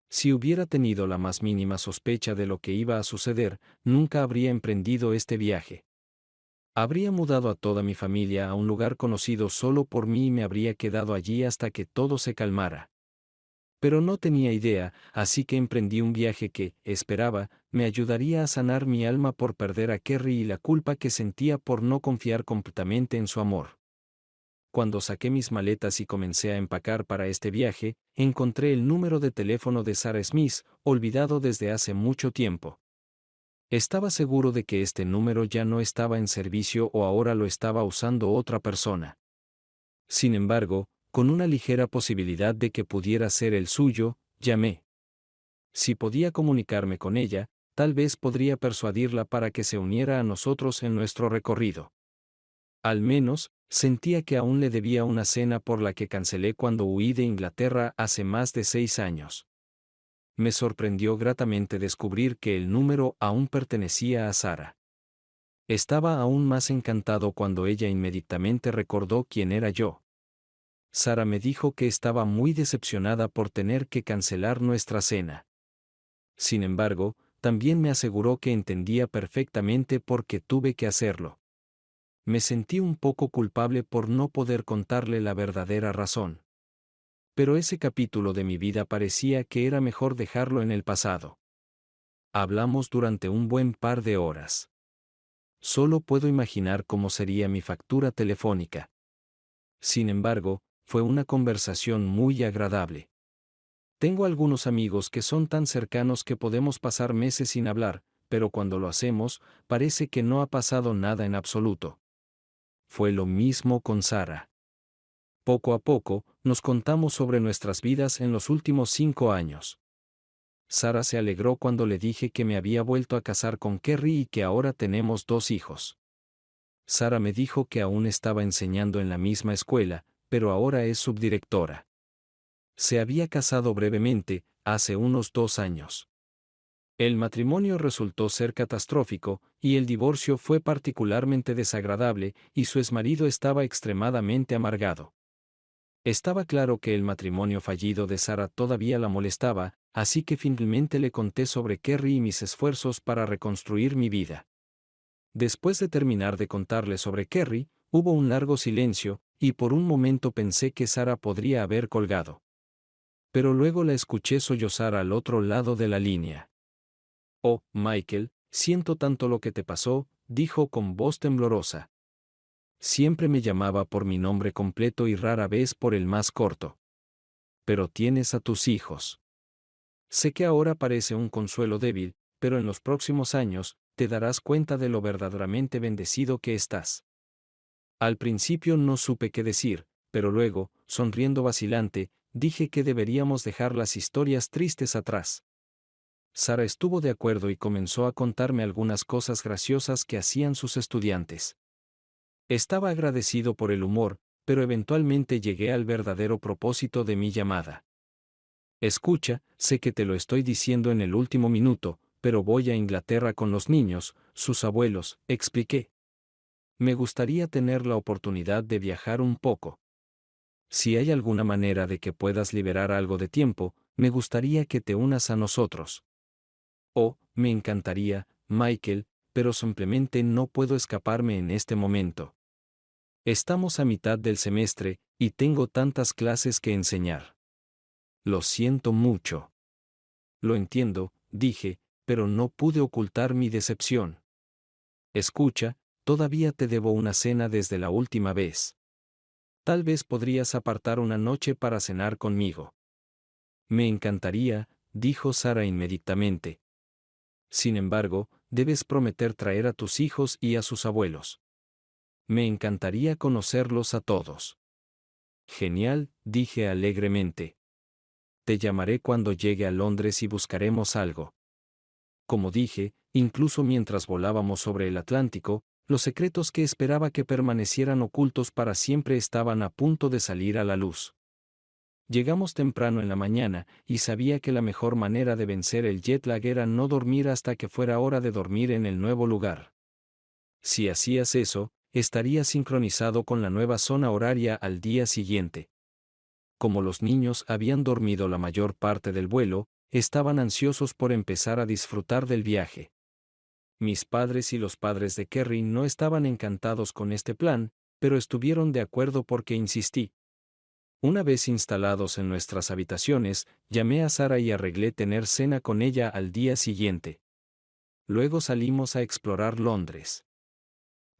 Si hubiera tenido la más mínima sospecha de lo que iba a suceder, nunca habría emprendido este viaje. Habría mudado a toda mi familia a un lugar conocido solo por mí y me habría quedado allí hasta que todo se calmara. Pero no tenía idea, así que emprendí un viaje que, esperaba, me ayudaría a sanar mi alma por perder a Kerry y la culpa que sentía por no confiar completamente en su amor. cuando saqué mis maletas y comencé a empacar para este viaje, encontré el número de teléfono de Sarah Smith, olvidado desde hace mucho tiempo. Estaba seguro de que este número ya no estaba en servicio o ahora lo estaba usando otra persona. Sin embargo, con una ligera posibilidad de que pudiera ser el suyo, llamé. Si podía comunicarme con ella, tal vez podría persuadirla para que se uniera a nosotros en nuestro recorrido. Al menos, sentía que aún le debía una cena por la que cancelé cuando huí de Inglaterra hace más de 6 años. Me sorprendió gratamente descubrir que el número aún pertenecía a Sarah. Estaba aún más encantado cuando ella inmediatamente recordó quién era yo. Sarah me dijo que estaba muy decepcionada por tener que cancelar nuestra cena. Sin embargo, también me aseguró que entendía perfectamente por qué tuve que hacerlo. Me sentí un poco culpable por no poder contarle la verdadera razón. Pero ese capítulo de mi vida parecía que era mejor dejarlo en el pasado. Hablamos durante un buen par de horas. Solo puedo imaginar cómo sería mi factura telefónica. Sin embargo, fue una conversación muy agradable. Tengo algunos amigos que son tan cercanos que podemos pasar meses sin hablar, pero cuando lo hacemos, parece que no ha pasado nada en absoluto. Fue lo mismo con Sarah. Poco a poco, nos contamos sobre nuestras vidas en los últimos 5 años. Sarah se alegró cuando le dije que me había vuelto a casar con Kerry y que ahora tenemos 2 hijos. Sarah me dijo que aún estaba enseñando en la misma escuela, pero ahora es subdirectora. Se había casado brevemente, hace unos 2 años. El matrimonio resultó ser catastrófico, y el divorcio fue particularmente desagradable, y su exmarido estaba extremadamente amargado. Estaba claro que el matrimonio fallido de Sarah todavía la molestaba, así que finalmente le conté sobre Kerry y mis esfuerzos para reconstruir mi vida. Después de terminar de contarle sobre Kerry, hubo un largo silencio, y por un momento pensé que Sarah podría haber colgado. Pero luego la escuché sollozar al otro lado de la línea. «Oh, Michael, siento tanto lo que te pasó», dijo con voz temblorosa. Siempre me llamaba por mi nombre completo y rara vez por el más corto. Pero tienes a tus hijos. Sé que ahora parece un consuelo débil, pero en los próximos años, te darás cuenta de lo verdaderamente bendecido que estás. Al principio no supe qué decir, pero luego, sonriendo vacilante, dije que deberíamos dejar las historias tristes atrás. Sarah estuvo de acuerdo y comenzó a contarme algunas cosas graciosas que hacían sus estudiantes. Estaba agradecido por el humor, pero eventualmente llegué al verdadero propósito de mi llamada. Escucha, sé que te lo estoy diciendo en el último minuto, pero voy a Inglaterra con los niños, sus abuelos, expliqué. Me gustaría tener la oportunidad de viajar un poco. Si hay alguna manera de que puedas liberar algo de tiempo, me gustaría que te unas a nosotros. Oh, me encantaría, Michael, pero simplemente no puedo escaparme en este momento. Estamos a mitad del semestre, y tengo tantas clases que enseñar. Lo siento mucho. Lo entiendo, dije, pero no pude ocultar mi decepción. Escucha, todavía te debo una cena desde la última vez. Tal vez podrías apartar una noche para cenar conmigo. Me encantaría, dijo Sarah inmediatamente. Sin embargo, debes prometer traer a tus hijos y a sus abuelos. Me encantaría conocerlos a todos. Genial, dije alegremente. Te llamaré cuando llegue a Londres y buscaremos algo. Como dije, incluso mientras volábamos sobre el Atlántico, los secretos que esperaba que permanecieran ocultos para siempre estaban a punto de salir a la luz. Llegamos temprano en la mañana, y sabía que la mejor manera de vencer el jet lag era no dormir hasta que fuera hora de dormir en el nuevo lugar. Si hacías eso, estaría sincronizado con la nueva zona horaria al día siguiente. Como los niños habían dormido la mayor parte del vuelo, estaban ansiosos por empezar a disfrutar del viaje. Mis padres y los padres de Kerry no estaban encantados con este plan, pero estuvieron de acuerdo porque insistí. Una vez instalados en nuestras habitaciones, llamé a Sarah y arreglé tener cena con ella al día siguiente. Luego salimos a explorar Londres.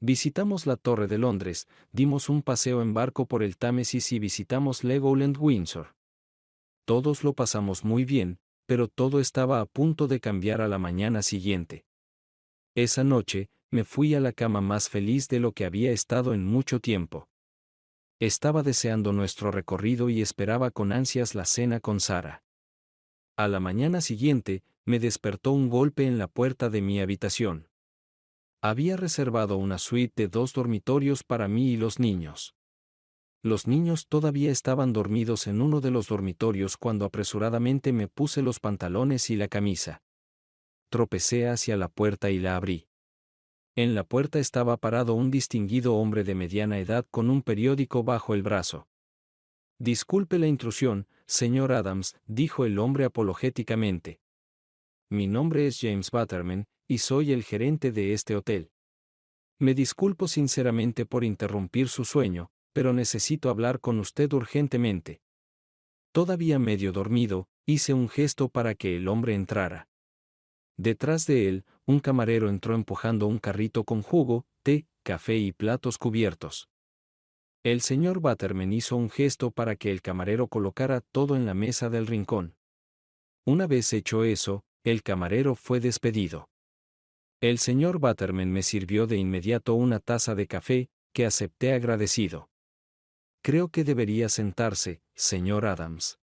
Visitamos la Torre de Londres, dimos un paseo en barco por el Támesis y visitamos Legoland Windsor. Todos lo pasamos muy bien, pero todo estaba a punto de cambiar a la mañana siguiente. Esa noche, me fui a la cama más feliz de lo que había estado en mucho tiempo. Estaba deseando nuestro recorrido y esperaba con ansias la cena con Sara. A la mañana siguiente, me despertó un golpe en la puerta de mi habitación. Había reservado una suite de 2 dormitorios para mí y los niños. Los niños todavía estaban dormidos en uno de los dormitorios cuando apresuradamente me puse los pantalones y la camisa. Tropecé hacia la puerta y la abrí. En la puerta estaba parado un distinguido hombre de mediana edad con un periódico bajo el brazo. Disculpe la intrusión, señor Adams, dijo el hombre apologéticamente. Mi nombre es James Butterman, y soy el gerente de este hotel. Me disculpo sinceramente por interrumpir su sueño, pero necesito hablar con usted urgentemente. Todavía medio dormido, hice un gesto para que el hombre entrara. Detrás de él, un camarero entró empujando un carrito con jugo, té, café y platos cubiertos. El señor Butterman hizo un gesto para que el camarero colocara todo en la mesa del rincón. Una vez hecho eso, el camarero fue despedido. El señor Butterman me sirvió de inmediato una taza de café, que acepté agradecido. Creo que debería sentarse, señor Adams.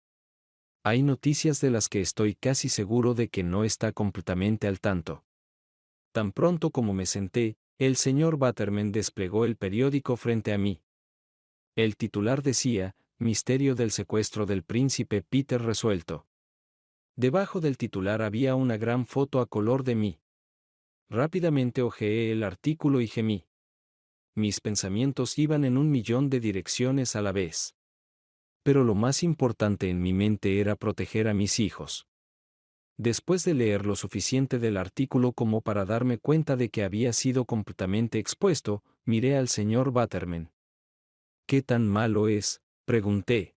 Hay noticias de las que estoy casi seguro de que no está completamente al tanto. Tan pronto como me senté, el señor Butterman desplegó el periódico frente a mí. El titular decía, Misterio del secuestro del príncipe Peter resuelto. Debajo del titular había una gran foto a color de mí. Rápidamente hojeé el artículo y gemí. Mis pensamientos iban en 1.000.000 de direcciones a la vez. Pero lo más importante en mi mente era proteger a mis hijos. Después de leer lo suficiente del artículo como para darme cuenta de que había sido completamente expuesto, miré al señor Butterman. ¿Qué tan malo es?, pregunté.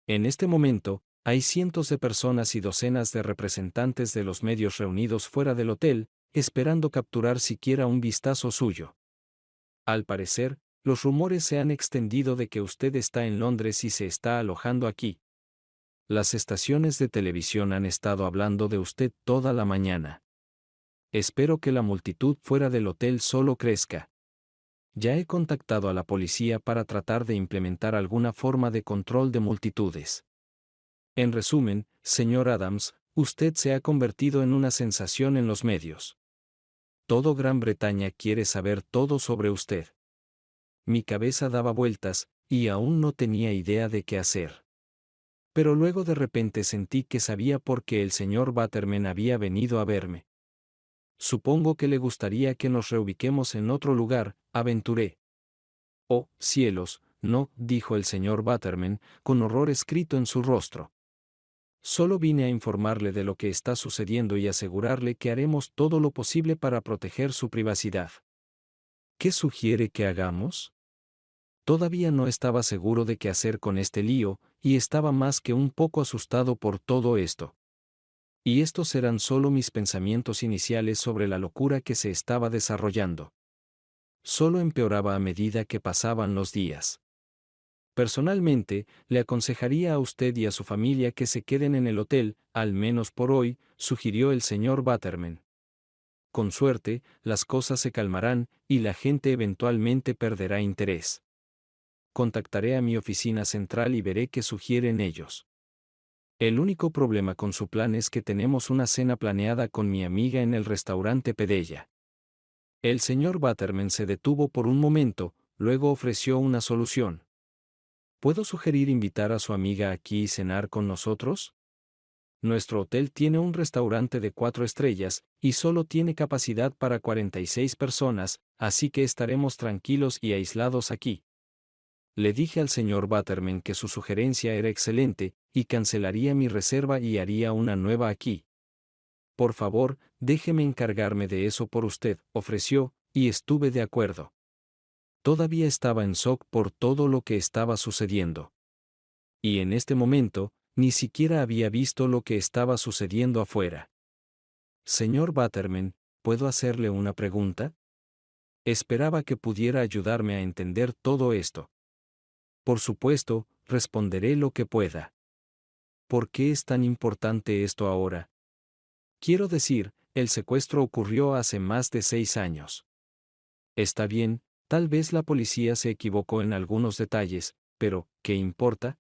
En este momento, hay cientos de personas y docenas de representantes de los medios reunidos fuera del hotel, esperando capturar siquiera un vistazo suyo. Al parecer, los rumores se han extendido de que usted está en Londres y se está alojando aquí. Las estaciones de televisión han estado hablando de usted toda la mañana. Espero que la multitud fuera del hotel solo crezca. Ya he contactado a la policía para tratar de implementar alguna forma de control de multitudes. En resumen, señor Adams, usted se ha convertido en una sensación en los medios. Todo Gran Bretaña quiere saber todo sobre usted. Mi cabeza daba vueltas, y aún no tenía idea de qué hacer. Pero luego de repente sentí que sabía por qué el señor Butterman había venido a verme. Supongo que le gustaría que nos reubiquemos en otro lugar, aventuré. Oh, cielos, no, dijo el señor Butterman, con horror escrito en su rostro. Solo vine a informarle de lo que está sucediendo y asegurarle que haremos todo lo posible para proteger su privacidad. ¿Qué sugiere que hagamos? Todavía no estaba seguro de qué hacer con este lío, y estaba más que un poco asustado por todo esto. Y estos eran solo mis pensamientos iniciales sobre la locura que se estaba desarrollando. Solo empeoraba a medida que pasaban los días. Personalmente, le aconsejaría a usted y a su familia que se queden en el hotel, al menos por hoy, sugirió el señor Butterman. Con suerte, las cosas se calmarán, y la gente eventualmente perderá interés. Contactaré a mi oficina central y veré qué sugieren ellos. El único problema con su plan es que tenemos una cena planeada con mi amiga en el restaurante Pedella. El señor Butterman se detuvo por un momento, luego ofreció una solución. ¿Puedo sugerir invitar a su amiga aquí y cenar con nosotros? Nuestro hotel tiene un restaurante de 4 estrellas, y solo tiene capacidad para 46 personas, así que estaremos tranquilos y aislados aquí. Le dije al señor Butterman que su sugerencia era excelente, y cancelaría mi reserva y haría una nueva aquí. Por favor, déjeme encargarme de eso por usted, ofreció, y estuve de acuerdo. Todavía estaba en shock por todo lo que estaba sucediendo. Y en este momento, ni siquiera había visto lo que estaba sucediendo afuera. Señor Butterman, ¿puedo hacerle una pregunta? Esperaba que pudiera ayudarme a entender todo esto. Por supuesto, responderé lo que pueda. ¿Por qué es tan importante esto ahora? Quiero decir, el secuestro ocurrió hace más de 6 años. Está bien, tal vez la policía se equivocó en algunos detalles, pero, ¿qué importa?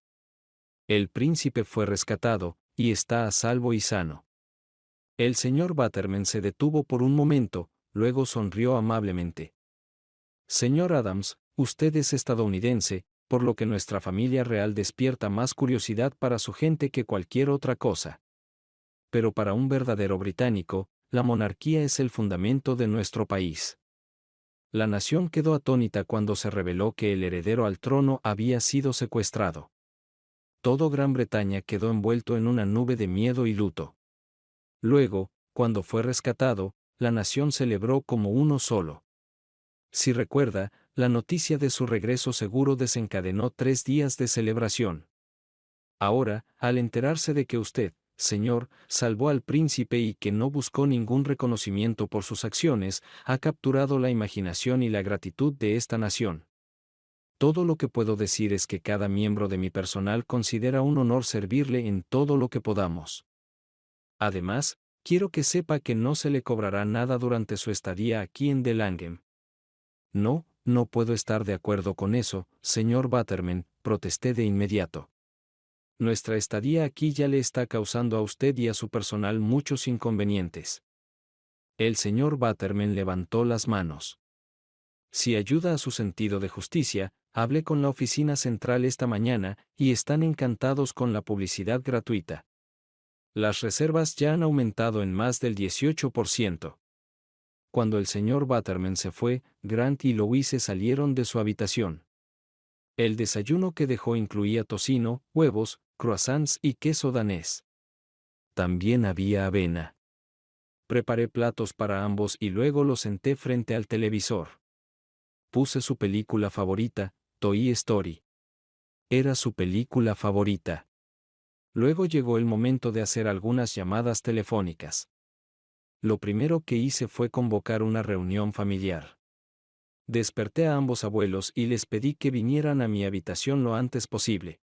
El príncipe fue rescatado, y está a salvo y sano. El señor Butterman se detuvo por un momento, luego sonrió amablemente. Señor Adams, usted es estadounidense, por lo que nuestra familia real despierta más curiosidad para su gente que cualquier otra cosa. Pero para un verdadero británico, la monarquía es el fundamento de nuestro país. La nación quedó atónita cuando se reveló que el heredero al trono había sido secuestrado. Todo Gran Bretaña quedó envuelto en una nube de miedo y luto. Luego, cuando fue rescatado, la nación celebró como uno solo. Si recuerda, la noticia de su regreso seguro desencadenó 3 días de celebración. Ahora, al enterarse de que usted, señor, salvó al príncipe y que no buscó ningún reconocimiento por sus acciones, ha capturado la imaginación y la gratitud de esta nación. Todo lo que puedo decir es que cada miembro de mi personal considera un honor servirle en todo lo que podamos. Además, quiero que sepa que no se le cobrará nada durante su estadía aquí en The Langham. No, no puedo estar de acuerdo con eso, señor Butterman, protesté de inmediato. Nuestra estadía aquí ya le está causando a usted y a su personal muchos inconvenientes. El señor Butterman levantó las manos. Si ayuda a su sentido de justicia, hablé con la oficina central esta mañana y están encantados con la publicidad gratuita. Las reservas ya han aumentado en más del 18%. Cuando el señor Butterman se fue, Grant y Louise salieron de su habitación. El desayuno que dejó incluía tocino, huevos, croissants y queso danés. También había avena. Preparé platos para ambos y luego los senté frente al televisor. Puse su película favorita, Toy Story. Era su película favorita. Luego llegó el momento de hacer algunas llamadas telefónicas. Lo primero que hice fue convocar una reunión familiar. Desperté a ambos abuelos y les pedí que vinieran a mi habitación lo antes posible.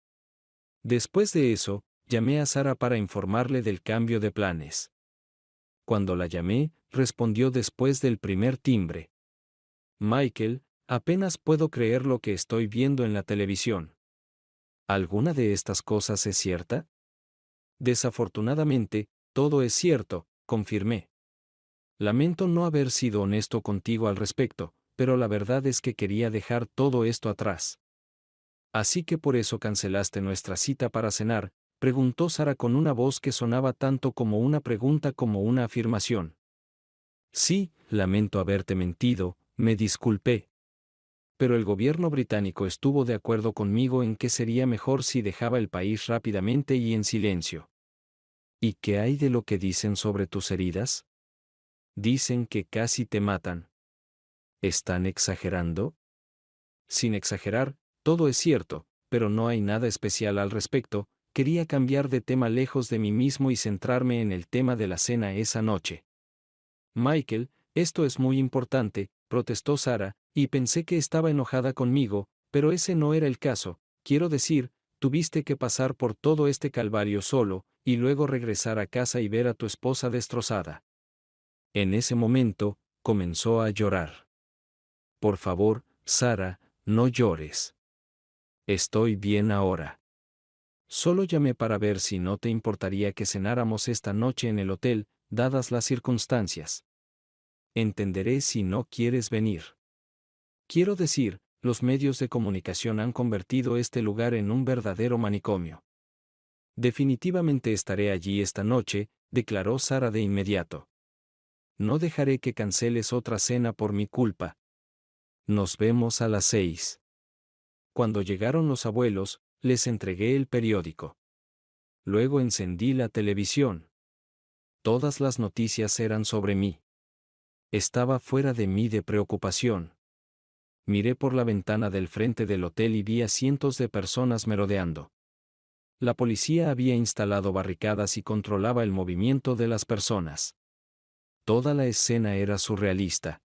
Después de eso, llamé a Sara para informarle del cambio de planes. Cuando la llamé, respondió después del primer timbre. Michael, apenas puedo creer lo que estoy viendo en la televisión. ¿Alguna de estas cosas es cierta? Desafortunadamente, todo es cierto, confirmé. Lamento no haber sido honesto contigo al respecto, pero la verdad es que quería dejar todo esto atrás. Así que por eso cancelaste nuestra cita para cenar, preguntó Sara con una voz que sonaba tanto como una pregunta como una afirmación. Sí, lamento haberte mentido, me disculpé. Pero el gobierno británico estuvo de acuerdo conmigo en que sería mejor si dejaba el país rápidamente y en silencio. ¿Y qué hay de lo que dicen sobre tus heridas? Dicen que casi te matan. ¿Están exagerando? Sin exagerar, todo es cierto, pero no hay nada especial al respecto. Quería cambiar de tema lejos de mí mismo y centrarme en el tema de la cena esa noche. Michael, esto es muy importante, protestó Sara, y pensé que estaba enojada conmigo, pero ese no era el caso. Quiero decir, tuviste que pasar por todo este calvario solo, y luego regresar a casa y ver a tu esposa destrozada. En ese momento, comenzó a llorar. Por favor, Sara, no llores. Estoy bien ahora. Solo llamé para ver si no te importaría que cenáramos esta noche en el hotel, dadas las circunstancias. Entenderé si no quieres venir. Quiero decir, los medios de comunicación han convertido este lugar en un verdadero manicomio. Definitivamente estaré allí esta noche, declaró Sara de inmediato. No dejaré que canceles otra cena por mi culpa. Nos vemos a las 6. Cuando llegaron los abuelos, les entregué el periódico. Luego encendí la televisión. Todas las noticias eran sobre mí. Estaba fuera de mí de preocupación. Miré por la ventana del frente del hotel y vi a cientos de personas merodeando. La policía había instalado barricadas y controlaba el movimiento de las personas. Toda la escena era surrealista.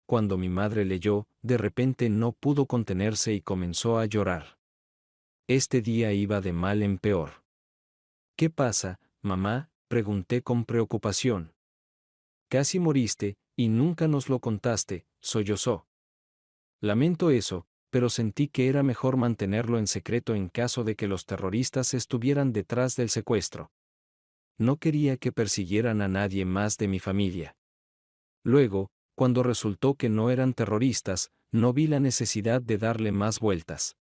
cuando mi madre leyó, de repente no pudo contenerse y comenzó a llorar. Este día iba de mal en peor. ¿Qué pasa, mamá?, pregunté con preocupación. Casi moriste, y nunca nos lo contaste, sollozó. Lamento eso, pero sentí que era mejor mantenerlo en secreto en caso de que los terroristas estuvieran detrás del secuestro. No quería que persiguieran a nadie más de mi familia. Luego, cuando resultó que no eran terroristas, no vi la necesidad de darle más vueltas.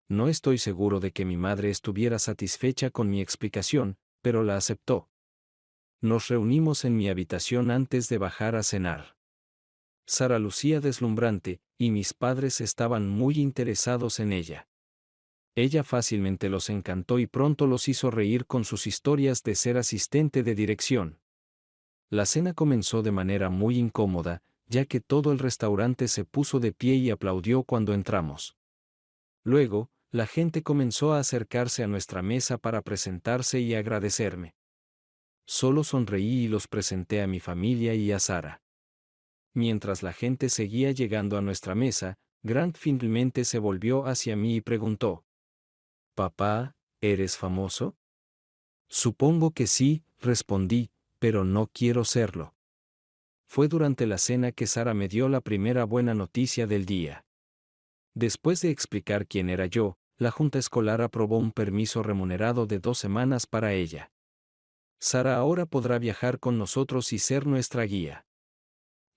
No estoy seguro de que mi madre estuviera satisfecha con mi explicación, pero la aceptó. Nos reunimos en mi habitación antes de bajar a cenar. Sara lucía deslumbrante, y mis padres estaban muy interesados en ella. Ella fácilmente los encantó y pronto los hizo reír con sus historias de ser asistente de dirección. La cena comenzó de manera muy incómoda, ya que todo el restaurante se puso de pie y aplaudió cuando entramos. Luego, la gente comenzó a acercarse a nuestra mesa para presentarse y agradecerme. Solo sonreí y los presenté a mi familia y a Sara. Mientras la gente seguía llegando a nuestra mesa, Grant finalmente se volvió hacia mí y preguntó: «Papá, ¿eres famoso?» «Supongo que sí», respondí, «pero no quiero serlo». Fue durante la cena que Sara me dio la primera buena noticia del día. Después de explicar quién era yo, la junta escolar aprobó un permiso remunerado de 2 semanas para ella. Sara ahora podrá viajar con nosotros y ser nuestra guía.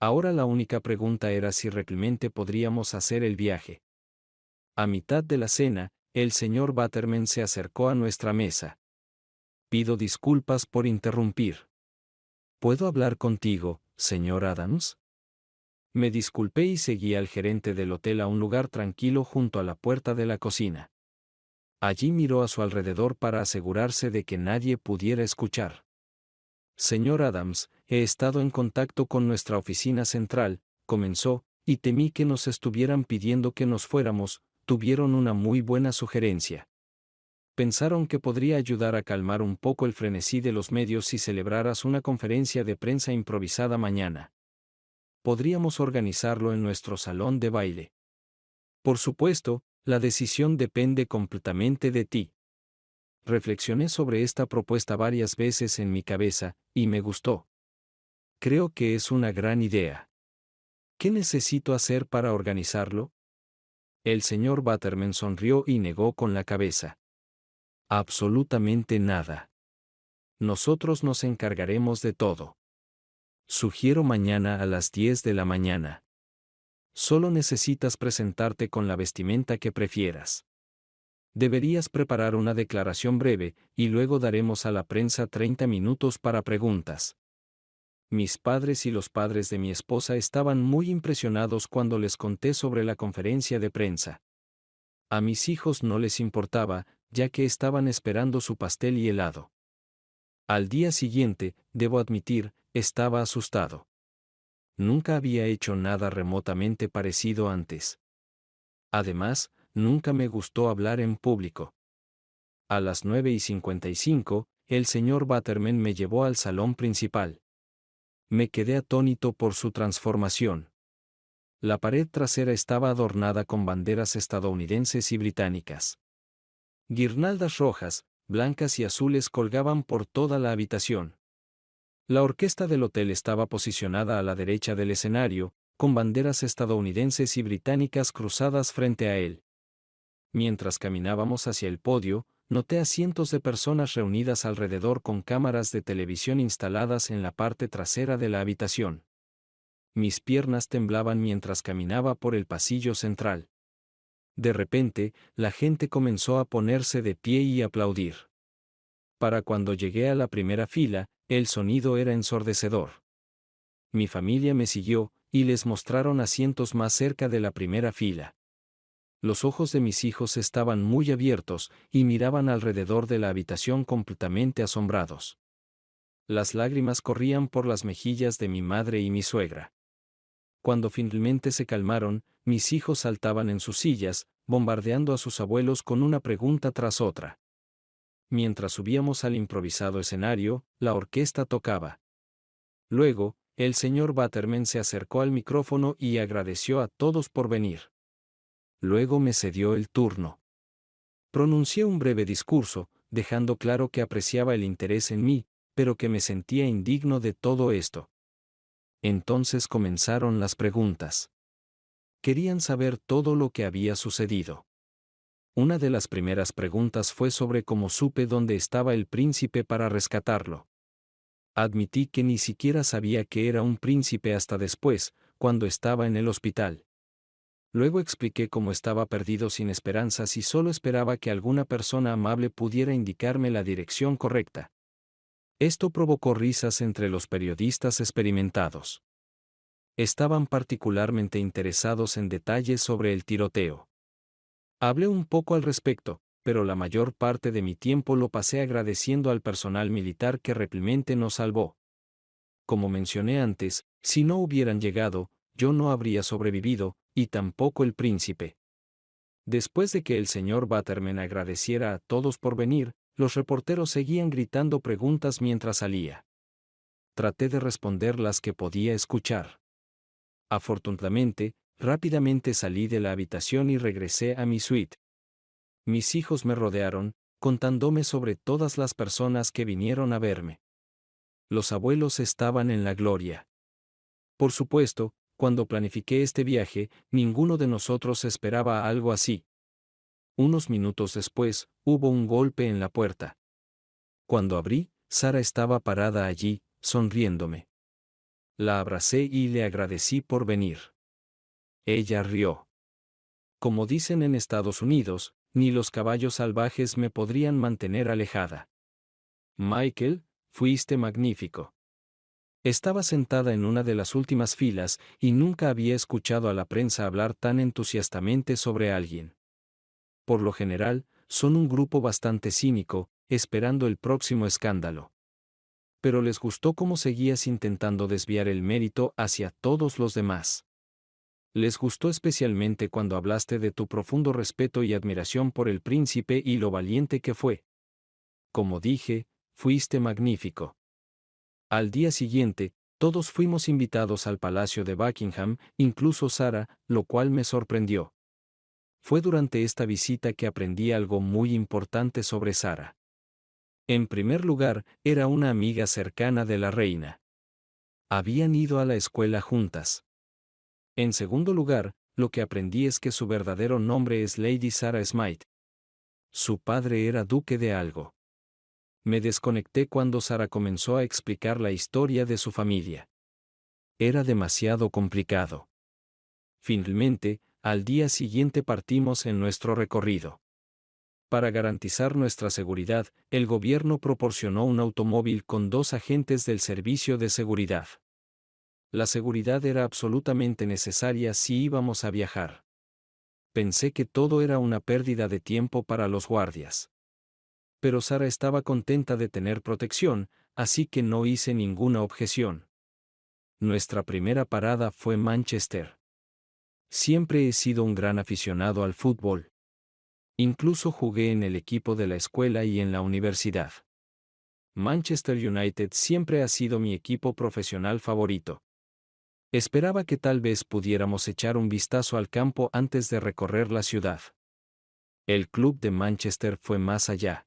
Ahora la única pregunta era si realmente podríamos hacer el viaje. A mitad de la cena, el señor Butterman se acercó a nuestra mesa. «Pido disculpas por interrumpir. ¿Puedo hablar contigo, señor Adams?» Me disculpé y seguí al gerente del hotel a un lugar tranquilo junto a la puerta de la cocina. Allí miró a su alrededor para asegurarse de que nadie pudiera escuchar. «Señor Adams, he estado en contacto con nuestra oficina central», comenzó, «y temí que nos estuvieran pidiendo que nos fuéramos. Tuvieron una muy buena sugerencia. Pensaron que podría ayudar a calmar un poco el frenesí de los medios si celebraras una conferencia de prensa improvisada mañana. Podríamos organizarlo en nuestro salón de baile. Por supuesto, la decisión depende completamente de ti». Reflexioné sobre esta propuesta varias veces en mi cabeza, y me gustó. Creo que es una gran idea. ¿Qué necesito hacer para organizarlo? El señor Butterman sonrió y negó con la cabeza. Absolutamente nada. Nosotros nos encargaremos de todo. Sugiero mañana a las 10 de la mañana. Solo necesitas presentarte con la vestimenta que prefieras. Deberías preparar una declaración breve, y luego daremos a la prensa 30 minutos para preguntas. Mis padres y los padres de mi esposa estaban muy impresionados cuando les conté sobre la conferencia de prensa. A mis hijos no les importaba, ya que estaban esperando su pastel y helado. Al día siguiente, debo admitir, estaba asustado. Nunca había hecho nada remotamente parecido antes. Además, nunca me gustó hablar en público. A las 9:55, el señor Butterman me llevó al salón principal. Me quedé atónito por su transformación. La pared trasera estaba adornada con banderas estadounidenses y británicas. Guirnaldas rojas, blancas y azules colgaban por toda la habitación. La orquesta del hotel estaba posicionada a la derecha del escenario, con banderas estadounidenses y británicas cruzadas frente a él. Mientras caminábamos hacia el podio, noté a cientos de personas reunidas alrededor con cámaras de televisión instaladas en la parte trasera de la habitación. Mis piernas temblaban mientras caminaba por el pasillo central. De repente, la gente comenzó a ponerse de pie y aplaudir. Para cuando llegué a la primera fila, el sonido era ensordecedor. Mi familia me siguió, y les mostraron asientos más cerca de la primera fila. Los ojos de mis hijos estaban muy abiertos, y miraban alrededor de la habitación completamente asombrados. Las lágrimas corrían por las mejillas de mi madre y mi suegra. Cuando finalmente se calmaron, mis hijos saltaban en sus sillas, bombardeando a sus abuelos con una pregunta tras otra. Mientras subíamos al improvisado escenario, la orquesta tocaba. Luego, el señor Batterman se acercó al micrófono y agradeció a todos por venir. Luego me cedió el turno. Pronuncié un breve discurso, dejando claro que apreciaba el interés en mí, pero que me sentía indigno de todo esto. Entonces comenzaron las preguntas. Querían saber todo lo que había sucedido. Una de las primeras preguntas fue sobre cómo supe dónde estaba el príncipe para rescatarlo. Admití que ni siquiera sabía que era un príncipe hasta después, cuando estaba en el hospital. Luego expliqué cómo estaba perdido sin esperanzas y solo esperaba que alguna persona amable pudiera indicarme la dirección correcta. Esto provocó risas entre los periodistas experimentados. Estaban particularmente interesados en detalles sobre el tiroteo. Hablé un poco al respecto, pero la mayor parte de mi tiempo lo pasé agradeciendo al personal militar que repelmente nos salvó. Como mencioné antes, si no hubieran llegado, yo no habría sobrevivido, y tampoco el príncipe. Después de que el señor Batterman agradeciera a todos por venir, los reporteros seguían gritando preguntas mientras salía. Traté de responder las que podía escuchar. Afortunadamente, rápidamente salí de la habitación y regresé a mi suite. Mis hijos me rodearon, contándome sobre todas las personas que vinieron a verme. Los abuelos estaban en la gloria. Por supuesto, cuando planifiqué este viaje, ninguno de nosotros esperaba algo así. Unos minutos después, hubo un golpe en la puerta. Cuando abrí, Sara estaba parada allí, sonriéndome. La abracé y le agradecí por venir. Ella rió. Como dicen en Estados Unidos, ni los caballos salvajes me podrían mantener alejada. Michael, fuiste magnífico. Estaba sentada en una de las últimas filas y nunca había escuchado a la prensa hablar tan entusiastamente sobre alguien. Por lo general, son un grupo bastante cínico, esperando el próximo escándalo. Pero les gustó cómo seguías intentando desviar el mérito hacia todos los demás. Les gustó especialmente cuando hablaste de tu profundo respeto y admiración por el príncipe y lo valiente que fue. Como dije, fuiste magnífico. Al día siguiente, todos fuimos invitados al Palacio de Buckingham, incluso Sara, lo cual me sorprendió. Fue durante esta visita que aprendí algo muy importante sobre Sara. En primer lugar, era una amiga cercana de la reina. Habían ido a la escuela juntas. En segundo lugar, lo que aprendí es que su verdadero nombre es Lady Sarah Smythe. Su padre era duque de algo. Me desconecté cuando Sara comenzó a explicar la historia de su familia. Era demasiado complicado. Finalmente, al día siguiente partimos en nuestro recorrido. Para garantizar nuestra seguridad, el gobierno proporcionó un automóvil con 2 agentes del servicio de seguridad. La seguridad era absolutamente necesaria si íbamos a viajar. Pensé que todo era una pérdida de tiempo para los guardias. Pero Sara estaba contenta de tener protección, así que no hice ninguna objeción. Nuestra primera parada fue Manchester. Siempre he sido un gran aficionado al fútbol. Incluso jugué en el equipo de la escuela y en la universidad. Manchester United siempre ha sido mi equipo profesional favorito. Esperaba que tal vez pudiéramos echar un vistazo al campo antes de recorrer la ciudad. El club de Manchester fue más allá.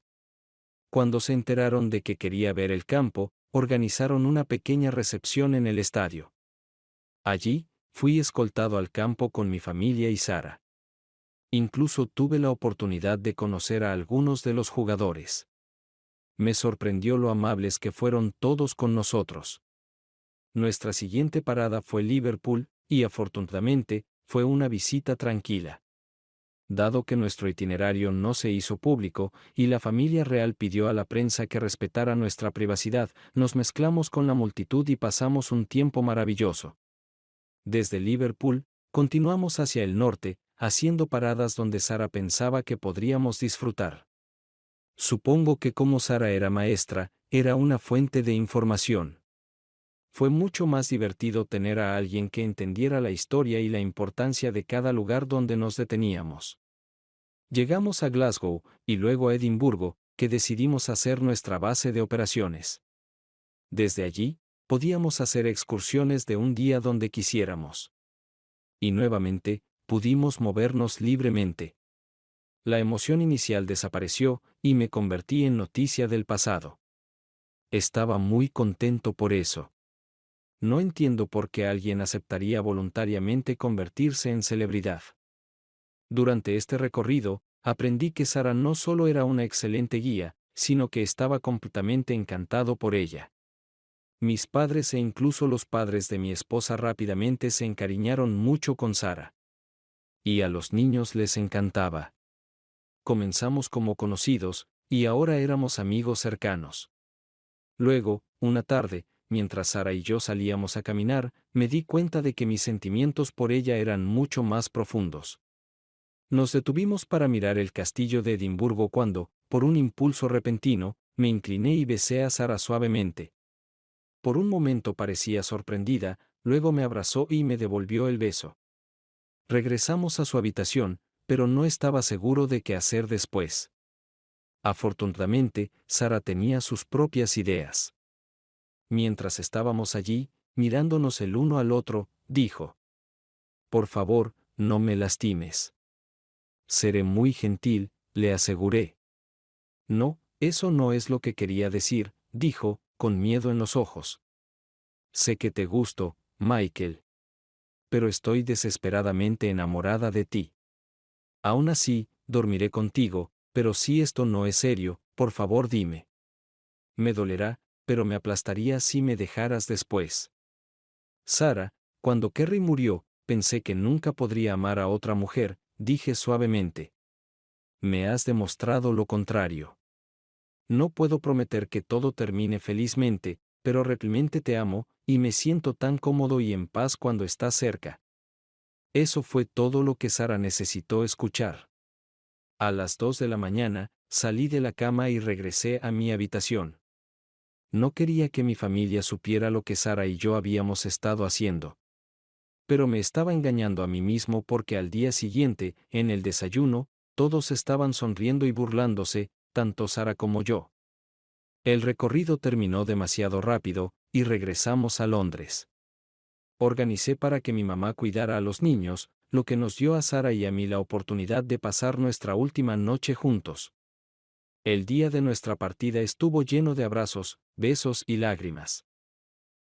Cuando se enteraron de que quería ver el campo, organizaron una pequeña recepción en el estadio. Allí, fui escoltado al campo con mi familia y Sara. Incluso tuve la oportunidad de conocer a algunos de los jugadores. Me sorprendió lo amables que fueron todos con nosotros. Nuestra siguiente parada fue Liverpool, y afortunadamente, fue una visita tranquila. Dado que nuestro itinerario no se hizo público, y la familia real pidió a la prensa que respetara nuestra privacidad, nos mezclamos con la multitud y pasamos un tiempo maravilloso. Desde Liverpool, continuamos hacia el norte, haciendo paradas donde Sara pensaba que podríamos disfrutar. Supongo que como Sara era maestra, era una fuente de información. Fue mucho más divertido tener a alguien que entendiera la historia y la importancia de cada lugar donde nos deteníamos. Llegamos a Glasgow, y luego a Edimburgo, que decidimos hacer nuestra base de operaciones. Desde allí, podíamos hacer excursiones de un día donde quisiéramos. Y nuevamente, pudimos movernos libremente. La emoción inicial desapareció y me convertí en noticia del pasado. Estaba muy contento por eso. No entiendo por qué alguien aceptaría voluntariamente convertirse en celebridad. Durante este recorrido, aprendí que Sara no solo era una excelente guía, sino que estaba completamente encantado por ella. Mis padres e incluso los padres de mi esposa rápidamente se encariñaron mucho con Sara. Y a los niños les encantaba. Comenzamos como conocidos, y ahora éramos amigos cercanos. Luego, una tarde, mientras Sara y yo salíamos a caminar, me di cuenta de que mis sentimientos por ella eran mucho más profundos. Nos detuvimos para mirar el castillo de Edimburgo cuando, por un impulso repentino, me incliné y besé a Sara suavemente. Por un momento parecía sorprendida, luego me abrazó y me devolvió el beso. Regresamos a su habitación, pero no estaba seguro de qué hacer después. Afortunadamente, Sara tenía sus propias ideas. Mientras estábamos allí, mirándonos el uno al otro, dijo: «Por favor, no me lastimes». «Seré muy gentil», le aseguré. «No, eso no es lo que quería decir», dijo, con miedo en los ojos. «Sé que te gusto, Michael. Pero estoy desesperadamente enamorada de ti. Aún así, dormiré contigo, pero si esto no es serio, por favor dime. Me dolerá, pero me aplastaría si me dejaras después». Sara, cuando Kerry murió, pensé que nunca podría amar a otra mujer, dije suavemente. Me has demostrado lo contrario. No puedo prometer que todo termine felizmente, pero realmente te amo, y me siento tan cómodo y en paz cuando estás cerca. Eso fue todo lo que Sara necesitó escuchar. A las 2 de la mañana, salí de la cama y regresé a mi habitación. No quería que mi familia supiera lo que Sara y yo habíamos estado haciendo. Pero me estaba engañando a mí mismo porque al día siguiente, en el desayuno, todos estaban sonriendo y burlándose, tanto Sara como yo. El recorrido terminó demasiado rápido, y regresamos a Londres. Organicé para que mi mamá cuidara a los niños, lo que nos dio a Sara y a mí la oportunidad de pasar nuestra última noche juntos. El día de nuestra partida estuvo lleno de abrazos, besos y lágrimas.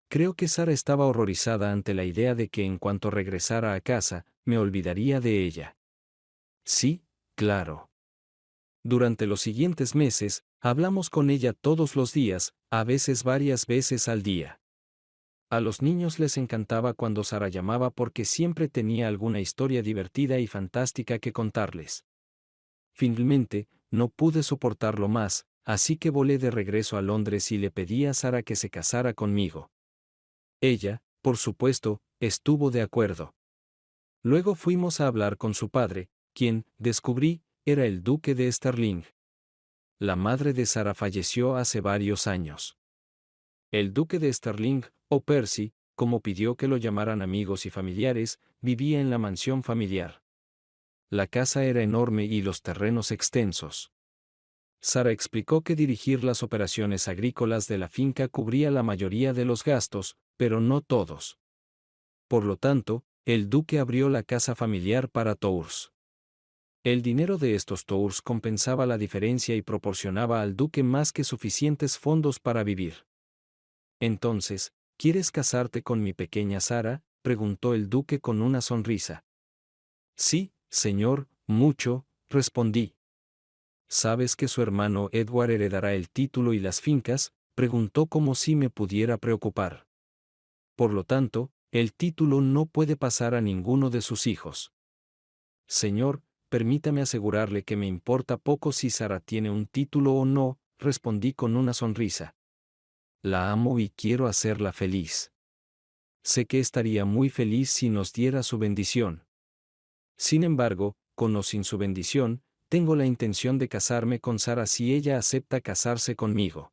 Creo que Sara estaba horrorizada ante la idea de que en cuanto regresara a casa, me olvidaría de ella. Sí, claro. Durante los siguientes meses, hablamos con ella todos los días, a veces varias veces al día. A los niños les encantaba cuando Sara llamaba porque siempre tenía alguna historia divertida y fantástica que contarles. Finalmente, no pude soportarlo más, así que volé de regreso a Londres y le pedí a Sara que se casara conmigo. Ella, por supuesto, estuvo de acuerdo. Luego fuimos a hablar con su padre, quien, descubrí, era el duque de Stirling. La madre de Sara falleció hace varios años. El duque de Stirling, o Percy, como pidió que lo llamaran amigos y familiares, vivía en la mansión familiar. La casa era enorme y los terrenos extensos. Sara explicó que dirigir las operaciones agrícolas de la finca cubría la mayoría de los gastos, pero no todos. Por lo tanto, el duque abrió la casa familiar para tours. El dinero de estos tours compensaba la diferencia y proporcionaba al duque más que suficientes fondos para vivir. Entonces, ¿quieres casarte con mi pequeña Sara?, preguntó el duque con una sonrisa. Sí, señor, mucho, respondí. ¿Sabes que su hermano Edward heredará el título y las fincas?, preguntó como si me pudiera preocupar. Por lo tanto, el título no puede pasar a ninguno de sus hijos. Señor, permítame asegurarle que me importa poco si Sara tiene un título o no, respondí con una sonrisa. La amo y quiero hacerla feliz. Sé que estaría muy feliz si nos diera su bendición. Sin embargo, con o sin su bendición, tengo la intención de casarme con Sara si ella acepta casarse conmigo.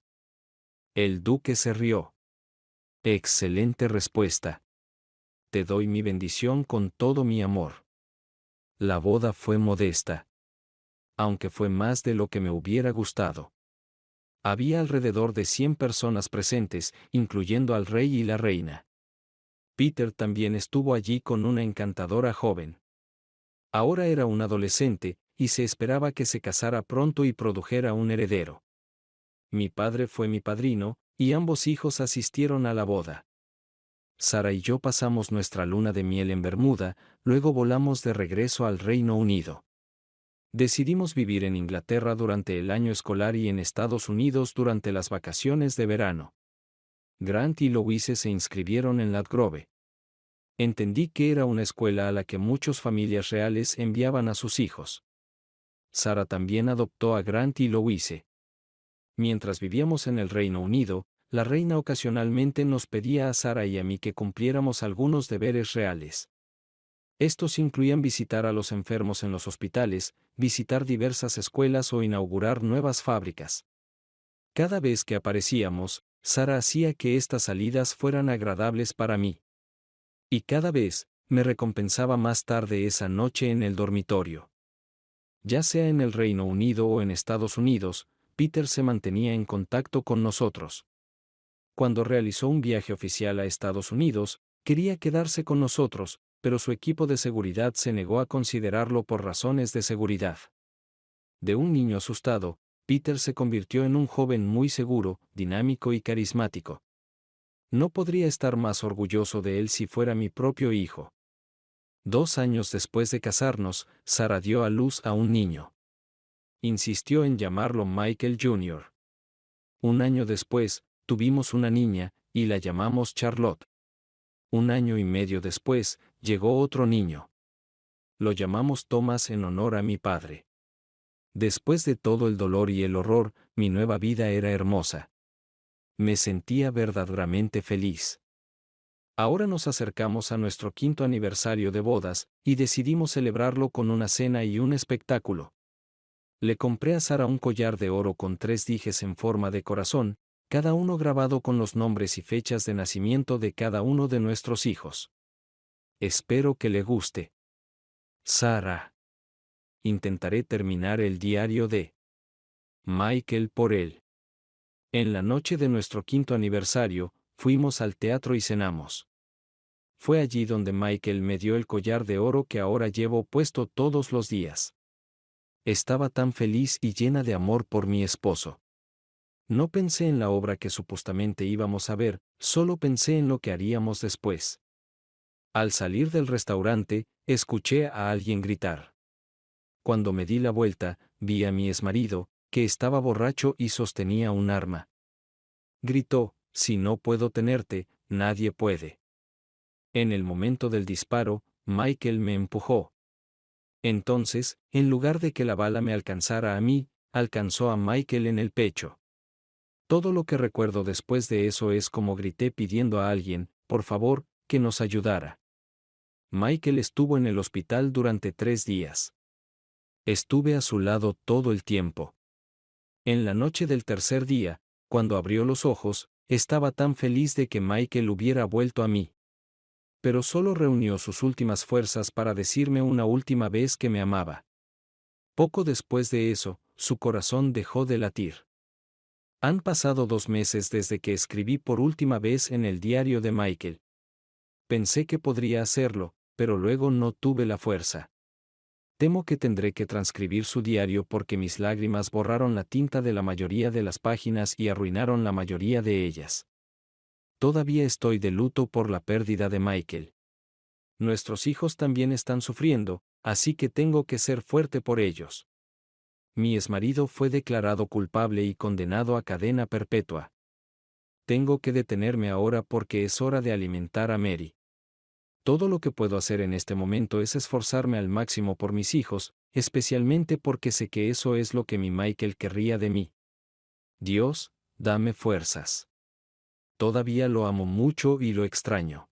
El duque se rió. Excelente respuesta. Te doy mi bendición con todo mi amor. La boda fue modesta. Aunque fue más de lo que me hubiera gustado. Había alrededor de 100 personas presentes, incluyendo al rey y la reina. Peter también estuvo allí con una encantadora joven. Ahora era un adolescente, y se esperaba que se casara pronto y produjera un heredero. Mi padre fue mi padrino, y ambos hijos asistieron a la boda. Sara y yo pasamos nuestra luna de miel en Bermuda, luego volamos de regreso al Reino Unido. Decidimos vivir en Inglaterra durante el año escolar y en Estados Unidos durante las vacaciones de verano. Grant y Louise se inscribieron en Ladgrove. Entendí que era una escuela a la que muchas familias reales enviaban a sus hijos. Sara también adoptó a Grant y Louise. Mientras vivíamos en el Reino Unido, la reina ocasionalmente nos pedía a Sara y a mí que cumpliéramos algunos deberes reales. Estos incluían visitar a los enfermos en los hospitales, visitar diversas escuelas o inaugurar nuevas fábricas. Cada vez que aparecíamos, Sara hacía que estas salidas fueran agradables para mí. Y cada vez, me recompensaba más tarde esa noche en el dormitorio. Ya sea en el Reino Unido o en Estados Unidos, Peter se mantenía en contacto con nosotros. Cuando realizó un viaje oficial a Estados Unidos, quería quedarse con nosotros, pero su equipo de seguridad se negó a considerarlo por razones de seguridad. De un niño asustado, Peter se convirtió en un joven muy seguro, dinámico y carismático. No podría estar más orgulloso de él si fuera mi propio hijo. 2 años después de casarnos, Sara dio a luz a un niño. Insistió en llamarlo Michael Jr. Un año después, tuvimos una niña, y la llamamos Charlotte. 1 año y medio después, llegó otro niño. Lo llamamos Thomas en honor a mi padre. Después de todo el dolor y el horror, mi nueva vida era hermosa. Me sentía verdaderamente feliz. Ahora nos acercamos a nuestro 5º aniversario de bodas, y decidimos celebrarlo con una cena y un espectáculo. Le compré a Sara un collar de oro con 3 dijes en forma de corazón, cada uno grabado con los nombres y fechas de nacimiento de cada uno de nuestros hijos. Espero que le guste. Sara. Intentaré terminar el diario de Michael por él. En la noche de nuestro 5º aniversario, fuimos al teatro y cenamos. Fue allí donde Michael me dio el collar de oro que ahora llevo puesto todos los días. Estaba tan feliz y llena de amor por mi esposo. No pensé en la obra que supuestamente íbamos a ver, solo pensé en lo que haríamos después. Al salir del restaurante, escuché a alguien gritar. Cuando me di la vuelta, vi a mi exmarido, que estaba borracho y sostenía un arma. Gritó: «Si no puedo tenerte, nadie puede». En el momento del disparo, Michael me empujó. Entonces, en lugar de que la bala me alcanzara a mí, alcanzó a Michael en el pecho. Todo lo que recuerdo después de eso es como grité pidiendo a alguien, por favor, que nos ayudara. Michael estuvo en el hospital durante 3 días. Estuve a su lado todo el tiempo. En la noche del tercer día, cuando abrió los ojos, estaba tan feliz de que Michael hubiera vuelto a mí. Pero solo reunió sus últimas fuerzas para decirme una última vez que me amaba. Poco después de eso, su corazón dejó de latir. Han pasado 2 meses desde que escribí por última vez en el diario de Michael. Pensé que podría hacerlo, pero luego no tuve la fuerza. Temo que tendré que transcribir su diario porque mis lágrimas borraron la tinta de la mayoría de las páginas y arruinaron la mayoría de ellas. Todavía estoy de luto por la pérdida de Michael. Nuestros hijos también están sufriendo, así que tengo que ser fuerte por ellos. Mi exmarido fue declarado culpable y condenado a cadena perpetua. Tengo que detenerme ahora porque es hora de alimentar a Mary. Todo lo que puedo hacer en este momento es esforzarme al máximo por mis hijos, especialmente porque sé que eso es lo que mi Michael querría de mí. Dios, dame fuerzas. Todavía lo amo mucho y lo extraño.